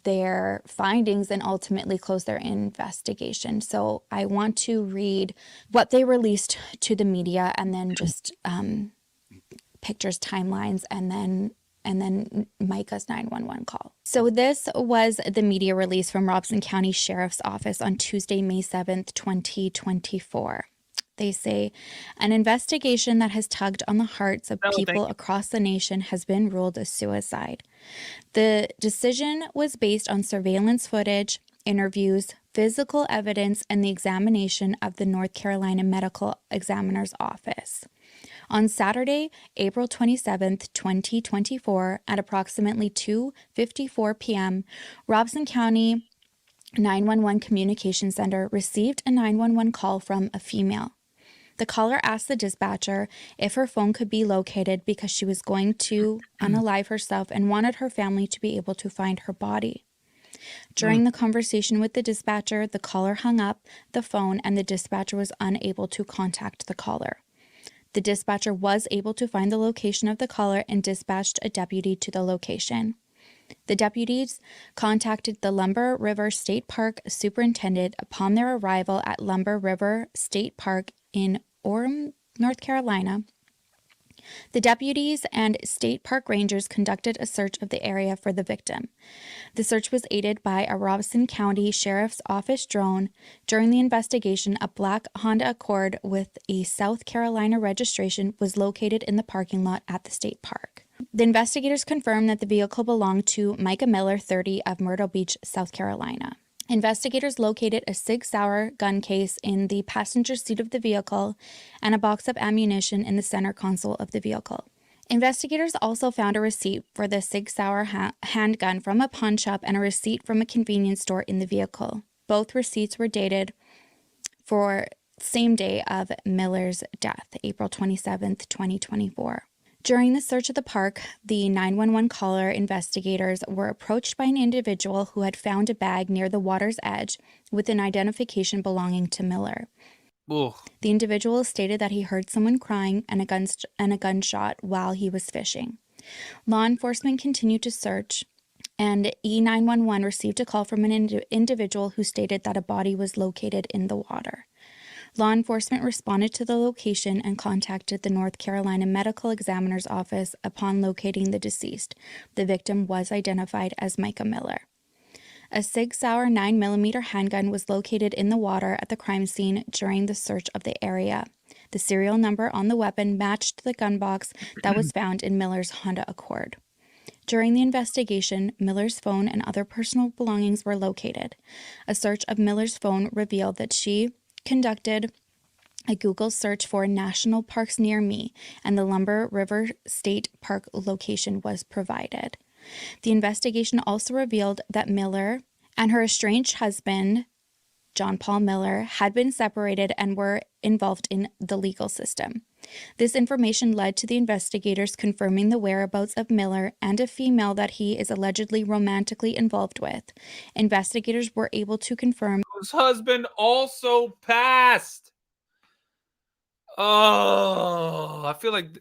their findings and ultimately closed their investigation. So I want to read what they released to the media, and then just pictures, timelines, and then Mica's 911 call. So this was the media release from Robeson County Sheriff's Office on Tuesday, May 7th, 2024. They say, an investigation that has tugged on the hearts of people across the nation has been ruled a suicide. The decision was based on surveillance footage, interviews, physical evidence, and the examination of the North Carolina Medical Examiner's Office. On Saturday, April 27th, 2024, at approximately 2:54 p.m., Robeson County 911 Communication Center received a 911 call from a female. The caller asked the dispatcher if her phone could be located because she was going to unalive herself and wanted her family to be able to find her body. During the conversation with the dispatcher, the caller hung up the phone and the dispatcher was unable to contact the caller. The dispatcher was able to find the location of the caller and dispatched a deputy to the location. The deputies contacted the Lumber River State Park superintendent upon their arrival at Lumber River State Park in Orem, North Carolina. The deputies and state park rangers conducted a search of the area for the victim. The search was aided by a Robeson County Sheriff's Office drone. During the investigation, a black Honda Accord with a South Carolina registration was located in the parking lot at the state park. The investigators confirmed that the vehicle belonged to Mica Miller, 30, of Myrtle Beach, South Carolina. Investigators located a Sig Sauer gun case in the passenger seat of the vehicle and a box of ammunition in the center console of the vehicle. Investigators also found a receipt for the Sig Sauer handgun from a pawn shop and a receipt from a convenience store in the vehicle. Both receipts were dated for same day of Miller's death, April 27th, 2024. During the search of the park, the 911 caller investigators were approached by an individual who had found a bag near the water's edge with an identification belonging to Miller.
Ugh.
The individual stated that he heard someone crying and a gunshot while he was fishing. Law enforcement continued to search, and E911 received a call from an individual who stated that a body was located in the water. Law enforcement responded to the location and contacted the North Carolina Medical Examiner's Office upon locating the deceased. The victim was identified as Mica Miller. A Sig Sauer 9mm handgun was located in the water at the crime scene during the search of the area. The serial number on the weapon matched the gun box that was found in Miller's Honda Accord. During the investigation, Miller's phone and other personal belongings were located. A search of Miller's phone revealed that she conducted a Google search for national parks near me, and the Lumber River State Park location was provided. The investigation also revealed that Miller and her estranged husband, John Paul Miller, had been separated and were involved in the legal system. This information led to the investigators confirming the whereabouts of Miller and a female that he is allegedly romantically involved with. Investigators were able to confirm
His husband also passed. Oh, I feel like...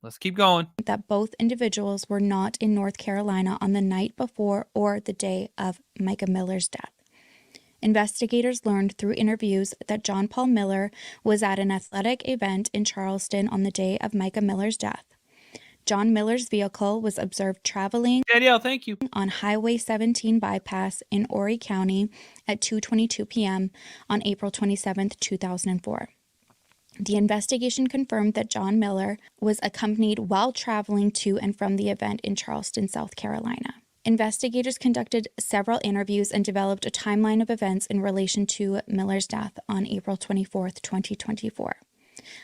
Let's keep going.
That both individuals were not in North Carolina on the night before or the day of Mica Miller's death. Investigators learned through interviews that John Paul Miller was at an athletic event in Charleston on the day of Mica Miller's death. John Miller's vehicle was observed traveling
Danielle, thank you.
on Highway 17 bypass in Horry County at 2:22 p.m. on April 27, 2004. The investigation confirmed that John Miller was accompanied while traveling to and from the event in Charleston, South Carolina. Investigators conducted several interviews and developed a timeline of events in relation to Miller's death on April 24, 2024.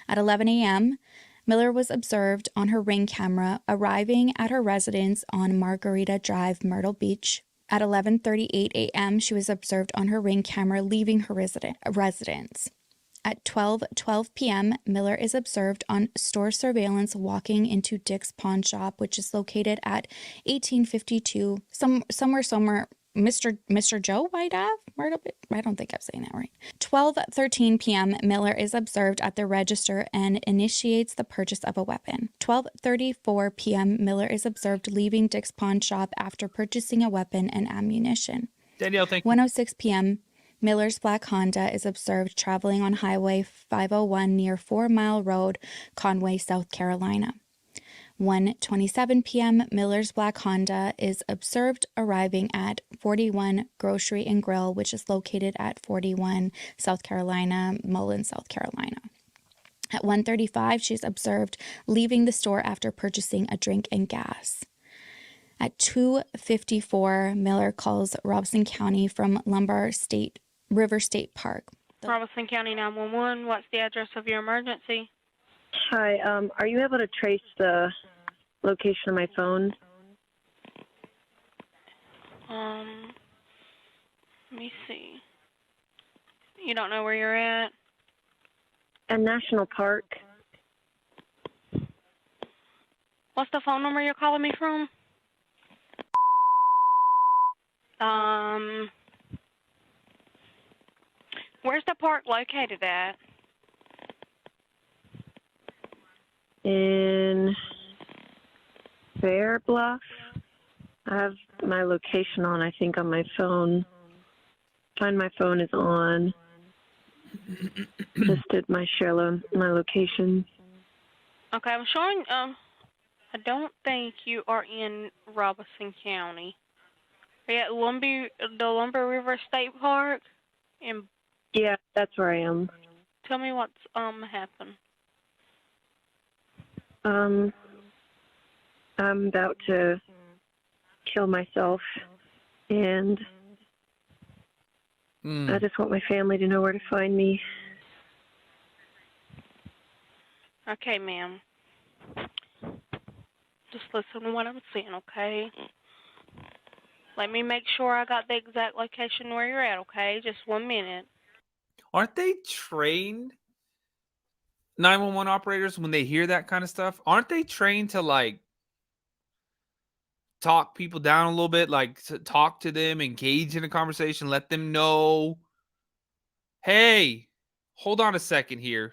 At 11 a.m., Miller was observed on her Ring camera arriving at her residence on Margarita Drive, Myrtle Beach. At 11:38 a.m., she was observed on her Ring camera leaving her residence. At 12:12 p.m., Miller is observed on store surveillance walking into Dick's Pawn Shop, which is located at 1852, somewhere, Mr. Joe White Ave? I don't think I'm saying that right. 12:13 p.m., Miller is observed at the register and initiates the purchase of a weapon. 12:34 p.m., Miller is observed leaving Dick's Pawn Shop after purchasing a weapon and ammunition.
Danielle, thank you.
1:06 p.m., Miller's black Honda is observed traveling on Highway 501 near 4 Mile Road, Conway, South Carolina. 1:27 p.m., Miller's black Honda is observed arriving at 41 Grocery and Grill, which is located at 41 South Carolina, Mullins, South Carolina. At 1:35, she's observed leaving the store after purchasing a drink and gas. At 2:54, Miller calls Robeson County from River State Park.
Robeson County 911, what's the address of your emergency?
Hi, are you able to trace the location of my phone?
Let me see. You don't know where you're at?
At National Park.
What's the phone number you're calling me from? Where's the park located at?
In Fair Bluff. I have my location on, I think, on my phone. Find my phone is on. Listed my location.
Okay, I'm showing, I don't think you are in Robeson County. Are you at the Lumber River State Park?
Yeah, that's where I am.
Tell me what's happened.
I'm about to kill myself, and I just want my family to know where to find me.
Okay, ma'am. Just listen to what I'm saying, okay? Let me make sure I got the exact location where you're at, okay? Just 1 minute.
Aren't they trained 911 operators when they hear that kind of stuff? Aren't they trained to like talk people down a little bit, like to talk to them, engage in a conversation, let them know, hey, hold on a second here.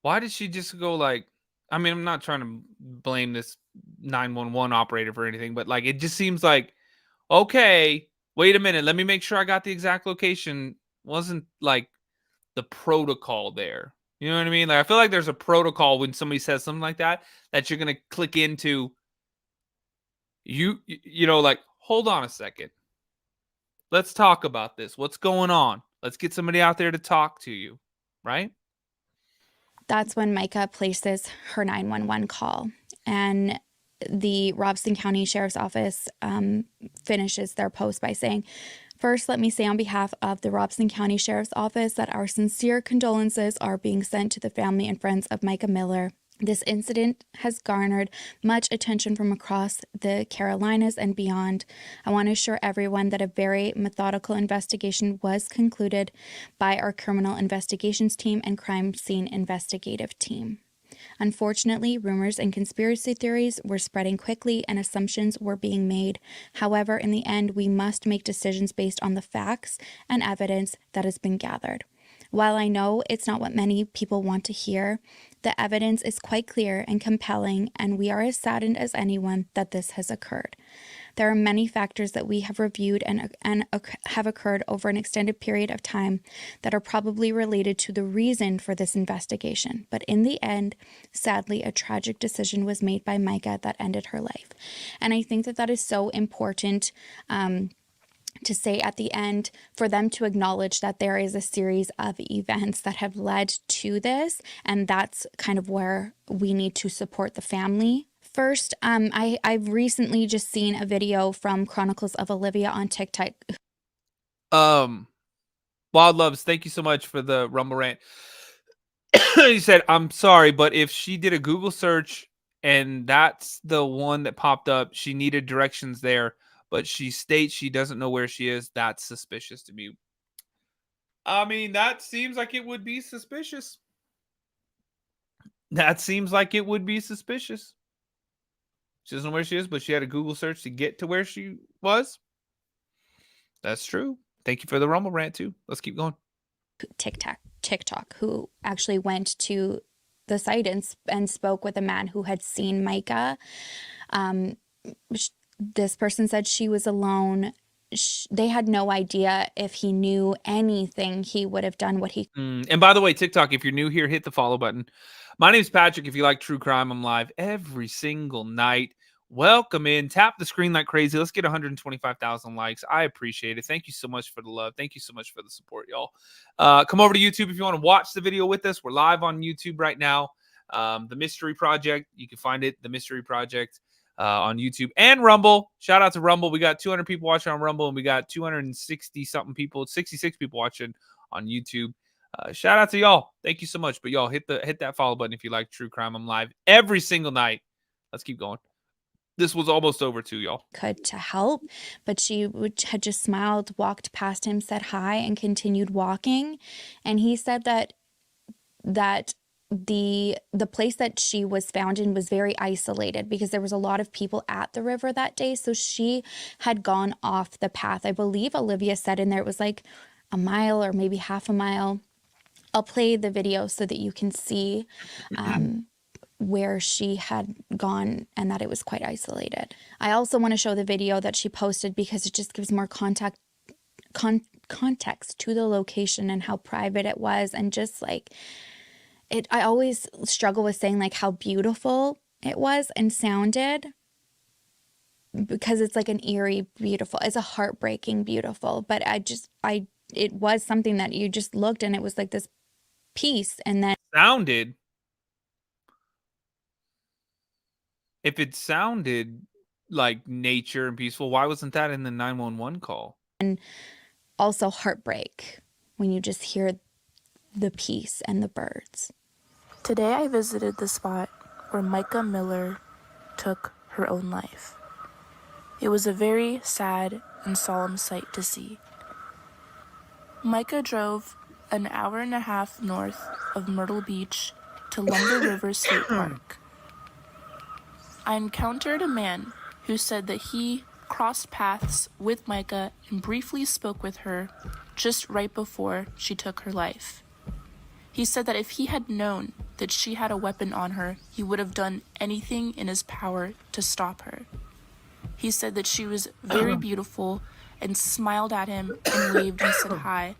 Why did she just go like, I mean, I'm not trying to blame this 911 operator for anything, but like, it just seems like, okay, wait a minute, let me make sure I got the exact location. Wasn't like the protocol there. You know what I mean? Like, I feel like there's a protocol when somebody says something like that you're going to click into. You know, like, hold on a second. Let's talk about this. What's going on? Let's get somebody out there to talk to you, right?
That's when Mica places her 911 call, and the Robeson County Sheriff's Office finishes their post by saying, "First, let me say on behalf of the Robeson County Sheriff's Office that our sincere condolences are being sent to the family and friends of Mica Miller. This incident has garnered much attention from across the Carolinas and beyond. I want to assure everyone that a very methodical investigation was concluded by our criminal investigations team and crime scene investigative team. Unfortunately, rumors and conspiracy theories were spreading quickly and assumptions were being made. However, in the end, we must make decisions based on the facts and evidence that has been gathered. While I know it's not what many people want to hear, the evidence is quite clear and compelling, and we are as saddened as anyone that this has occurred. There are many factors that we have reviewed and have occurred over an extended period of time that are probably related to the reason for this investigation. But in the end, sadly, a tragic decision was made by Mica that ended her life. And I think that that is so important to say at the end, for them to acknowledge that there is a series of events that have led to this, and that's kind of where we need to support the family. First, I've recently just seen a video from Chronicles of Olivia on TikTok.
Wild Loves, thank you so much for the Rumble rant. He said, I'm sorry, but if she did a Google search and that's the one that popped up, she needed directions there, but she states she doesn't know where she is. That's suspicious to me. I mean, that seems like it would be suspicious. That seems like it would be suspicious. She doesn't know where she is, but she had a Google search to get to where she was. That's true. Thank you for the Rumble rant, too. Let's keep going.
TikTok, who actually went to the site and spoke with a man who had seen Mica. This person said she was alone. They had no idea if he knew anything he would have done what he...
And by the way, TikTok, if you're new here, hit the follow button. My name is Patrick. If you like true crime, I'm live every single night. Welcome in. Tap the screen like crazy. Let's get 125,000 likes. I appreciate it. Thank you so much for the love. Thank you so much for the support, y'all. Come over to YouTube if you want to watch the video with us. We're live on YouTube right now. The Mystery Project. You can find it, The Mystery Project, on YouTube and Rumble. Shout out to Rumble. We got 200 people watching on Rumble, and we got 260-something people, 66 people watching on YouTube. Shout out to y'all. Thank you so much. But y'all, hit that follow button if you like true crime. I'm live every single night. Let's keep going. This was almost over too, y'all.
Could to help, but she had just smiled, walked past him, said hi, and continued walking. And he said that the place that she was found in was very isolated because there was a lot of people at the river that day. So she had gone off the path. I believe Olivia said in there it was like a mile or maybe half a mile. I'll play the video so that you can see where she had gone and that it was quite isolated. I also want to show the video that she posted because it just gives more context to the location and how private it was, and just like it. I always struggle with saying like how beautiful it was and sounded, because it's like an eerie beautiful, it's a heartbreaking beautiful, but it was something that you just looked and it was like this piece, and then
sounded. If it sounded like nature and peaceful, why wasn't that in the 911 call?
And also heartbreak when you just hear the peace and the birds.
Today I visited the spot where Mica Miller took her own life. It was a very sad and solemn sight to see. Mica drove an hour and a half north of Myrtle Beach to Lumber River State Park. I encountered a man who said that he crossed paths with Mica and briefly spoke with her just right before she took her life. He said that if he had known that she had a weapon on her, he would have done anything in his power to stop her. He said that she was very beautiful and smiled at him and waved and said hi.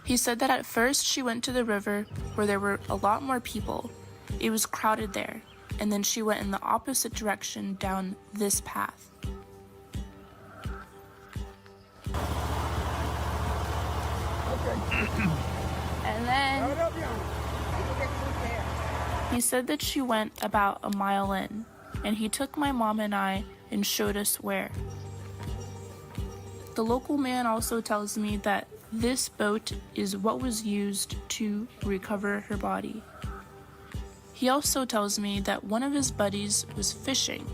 He said that at first she went to the river where there were a lot more people. It was crowded there. And then she went in the opposite direction down this path. And then he said that she went about a mile in, and he took my mom and I and showed us where. The local man also tells me that this boat is what was used to recover her body. He also tells me that one of his buddies was fishing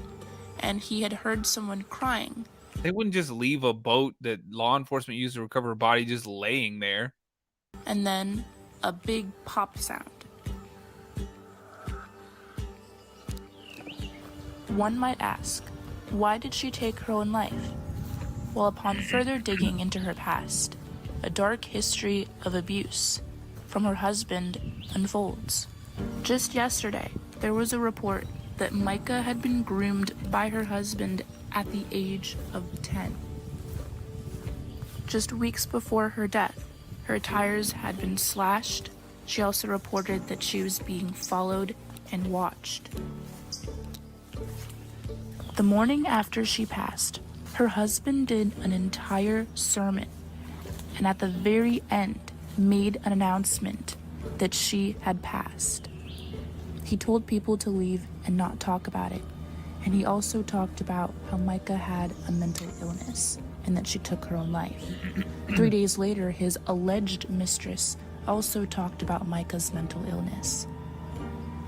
and he had heard someone crying.
They wouldn't just leave a boat that law enforcement used to recover a body just laying there.
And then a big pop sound. One might ask, why did she take her own life? Well, upon further digging into her past, a dark history of abuse from her husband unfolds. Just yesterday, there was a report that Mica had been groomed by her husband at the age of 10. Just weeks before her death, her tires had been slashed. She also reported that she was being followed and watched. The morning after she passed, her husband did an entire sermon, and at the very end made an announcement that she had passed. He told people to leave and not talk about it, and he also talked about how Mica had a mental illness and that she took her own life. 3 days later, his alleged mistress also talked about Mica's mental illness.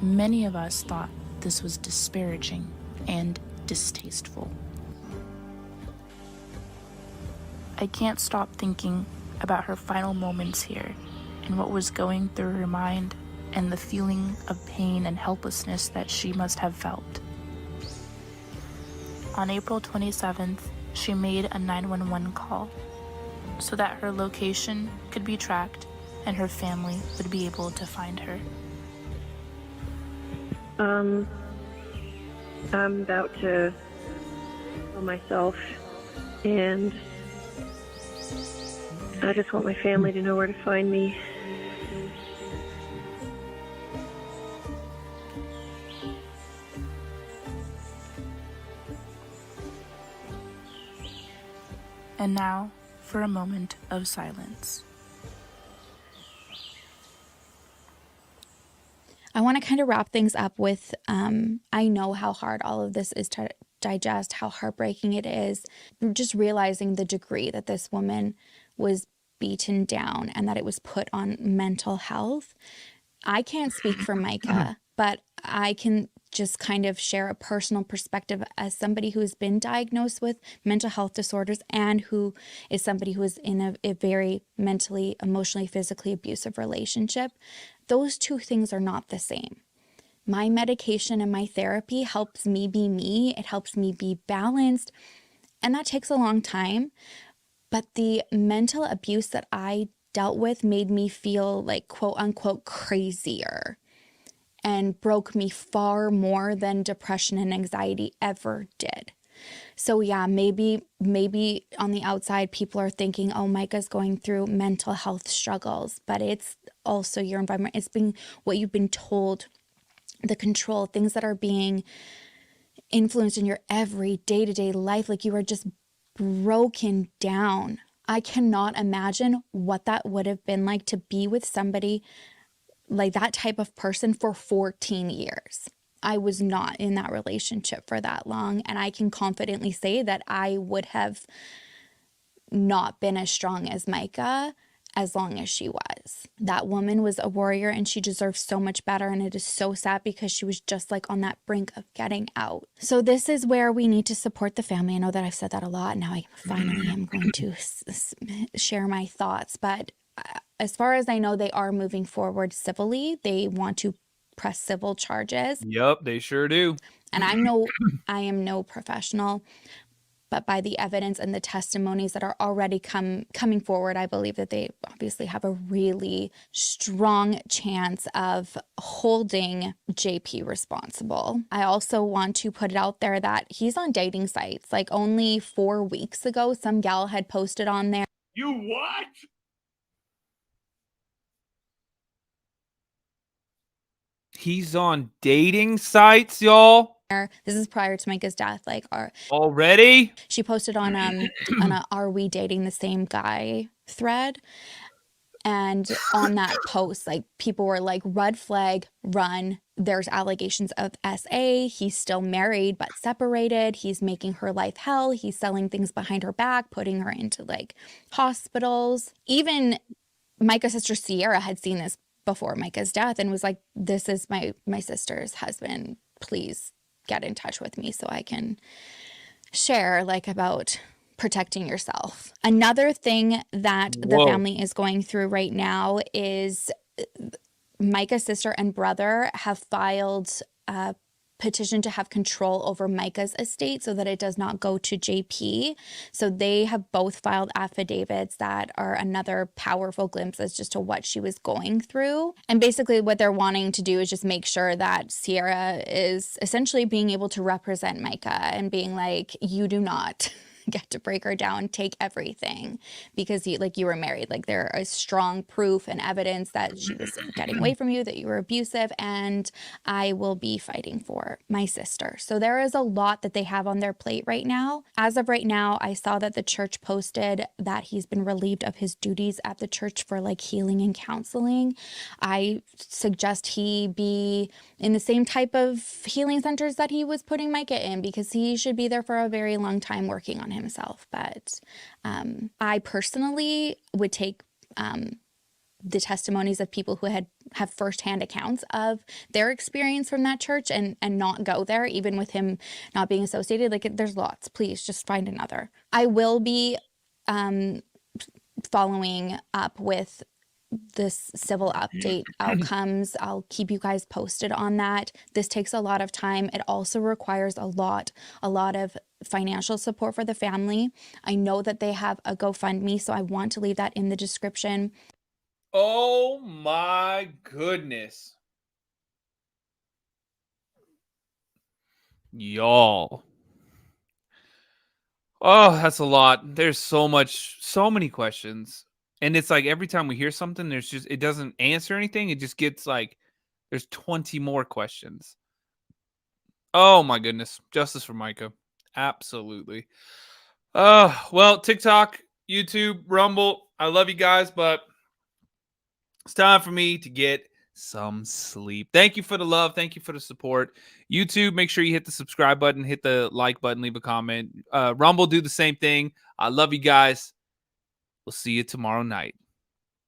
Many of us thought this was disparaging and distasteful. I can't stop thinking about her final moments here and what was going through her mind and the feeling of pain and helplessness that she must have felt. On April 27th, she made a 911 call so that her location could be tracked and her family would be able to find her.
I'm about to kill myself, and I just want my family to know where to find me.
And now for a moment of silence.
I want to kind of wrap things up with, I know how hard all of this is to digest, how heartbreaking it is. Just realizing the degree that this woman was beaten down and that it was put on mental health. I can't speak for Mica, but I can just kind of share a personal perspective as somebody who's been diagnosed with mental health disorders and who is somebody who is in a very mentally, emotionally, physically abusive relationship. Those two things are not the same. My medication and my therapy helps me be me. It helps me be balanced. And that takes a long time. But the mental abuse that I dealt with made me feel like, quote unquote, crazier, and broke me far more than depression and anxiety ever did. So yeah, maybe on the outside people are thinking, oh, Mica's going through mental health struggles, but it's also your environment. It's being what you've been told, the control, things that are being influenced in your every day-to-day life. Like, you are just broken down. I cannot imagine what that would have been like to be with somebody like that type of person for 14 years. I was not in that relationship for that long, and I can confidently say that I would have not been as strong as Mica as long as she was. That woman was a warrior, and she deserves so much better, and it is so sad because she was just like on that brink of getting out. So this is where we need to support the family. I know that I've said that a lot. Now I finally am going to share my thoughts, but as far as I know, they are moving forward civilly. They want to press civil charges.
Yep, they sure do.
And I am no professional, but by the evidence and the testimonies that are already coming forward, I believe that they obviously have a really strong chance of holding JP responsible. I also want to put it out there that he's on dating sites. Like, only 4 weeks ago, some gal had posted on there.
You what?
He's on dating sites, y'all.
This is prior to Mica's death. Like,
already?
She posted on on a "Are we dating the same guy?" thread. And on that post, like, people were like, red flag, run. There's allegations of SA. He's still married but separated. He's making her life hell. He's selling things behind her back, putting her into like hospitals. Even Mica's sister Sierra had seen this before Mica's death and was like, this is my sister's husband. Please get in touch with me so I can share like about protecting yourself. Another thing that the family is going through right now is Mica's sister and brother have filed petitioned to have control over Mica's estate so that it does not go to JP. So they have both filed affidavits that are another powerful glimpse as just to what she was going through. And basically what they're wanting to do is just make sure that Sierra is essentially being able to represent Mica and being like, you do not get to break her down, take everything, because you were married. Like, there is strong proof and evidence that she was getting away from you, that you were abusive, and I will be fighting for my sister. So there is a lot that they have on their plate right now. As of right now, I saw that the church posted that he's been relieved of his duties at the church for like healing and counseling. I suggest he be in the same type of healing centers that he was putting Mica in, because he should be there for a very long time working on himself. But I personally would take the testimonies of people who have firsthand accounts of their experience from that church and not go there, even with him not being associated. Like, there's lots. Please just find another. I will be following up with this civil update outcomes. I'll keep you guys posted on that. This takes a lot of time. It also requires a lot of financial support for the family. I know that they have a GoFundMe, so I want to leave that in the description.
Oh my goodness. Y'all. Oh, that's a lot. There's so many questions. And it's like every time we hear something, it doesn't answer anything. It just gets like, there's 20 more questions. Oh my goodness. Justice for Mica. Absolutely. Well, TikTok, YouTube, Rumble. I love you guys, but it's time for me to get some sleep. Thank you for the love. Thank you for the support. YouTube, make sure you hit the subscribe button, hit the like button, leave a comment. Rumble, do the same thing. I love you guys. We'll see you tomorrow night.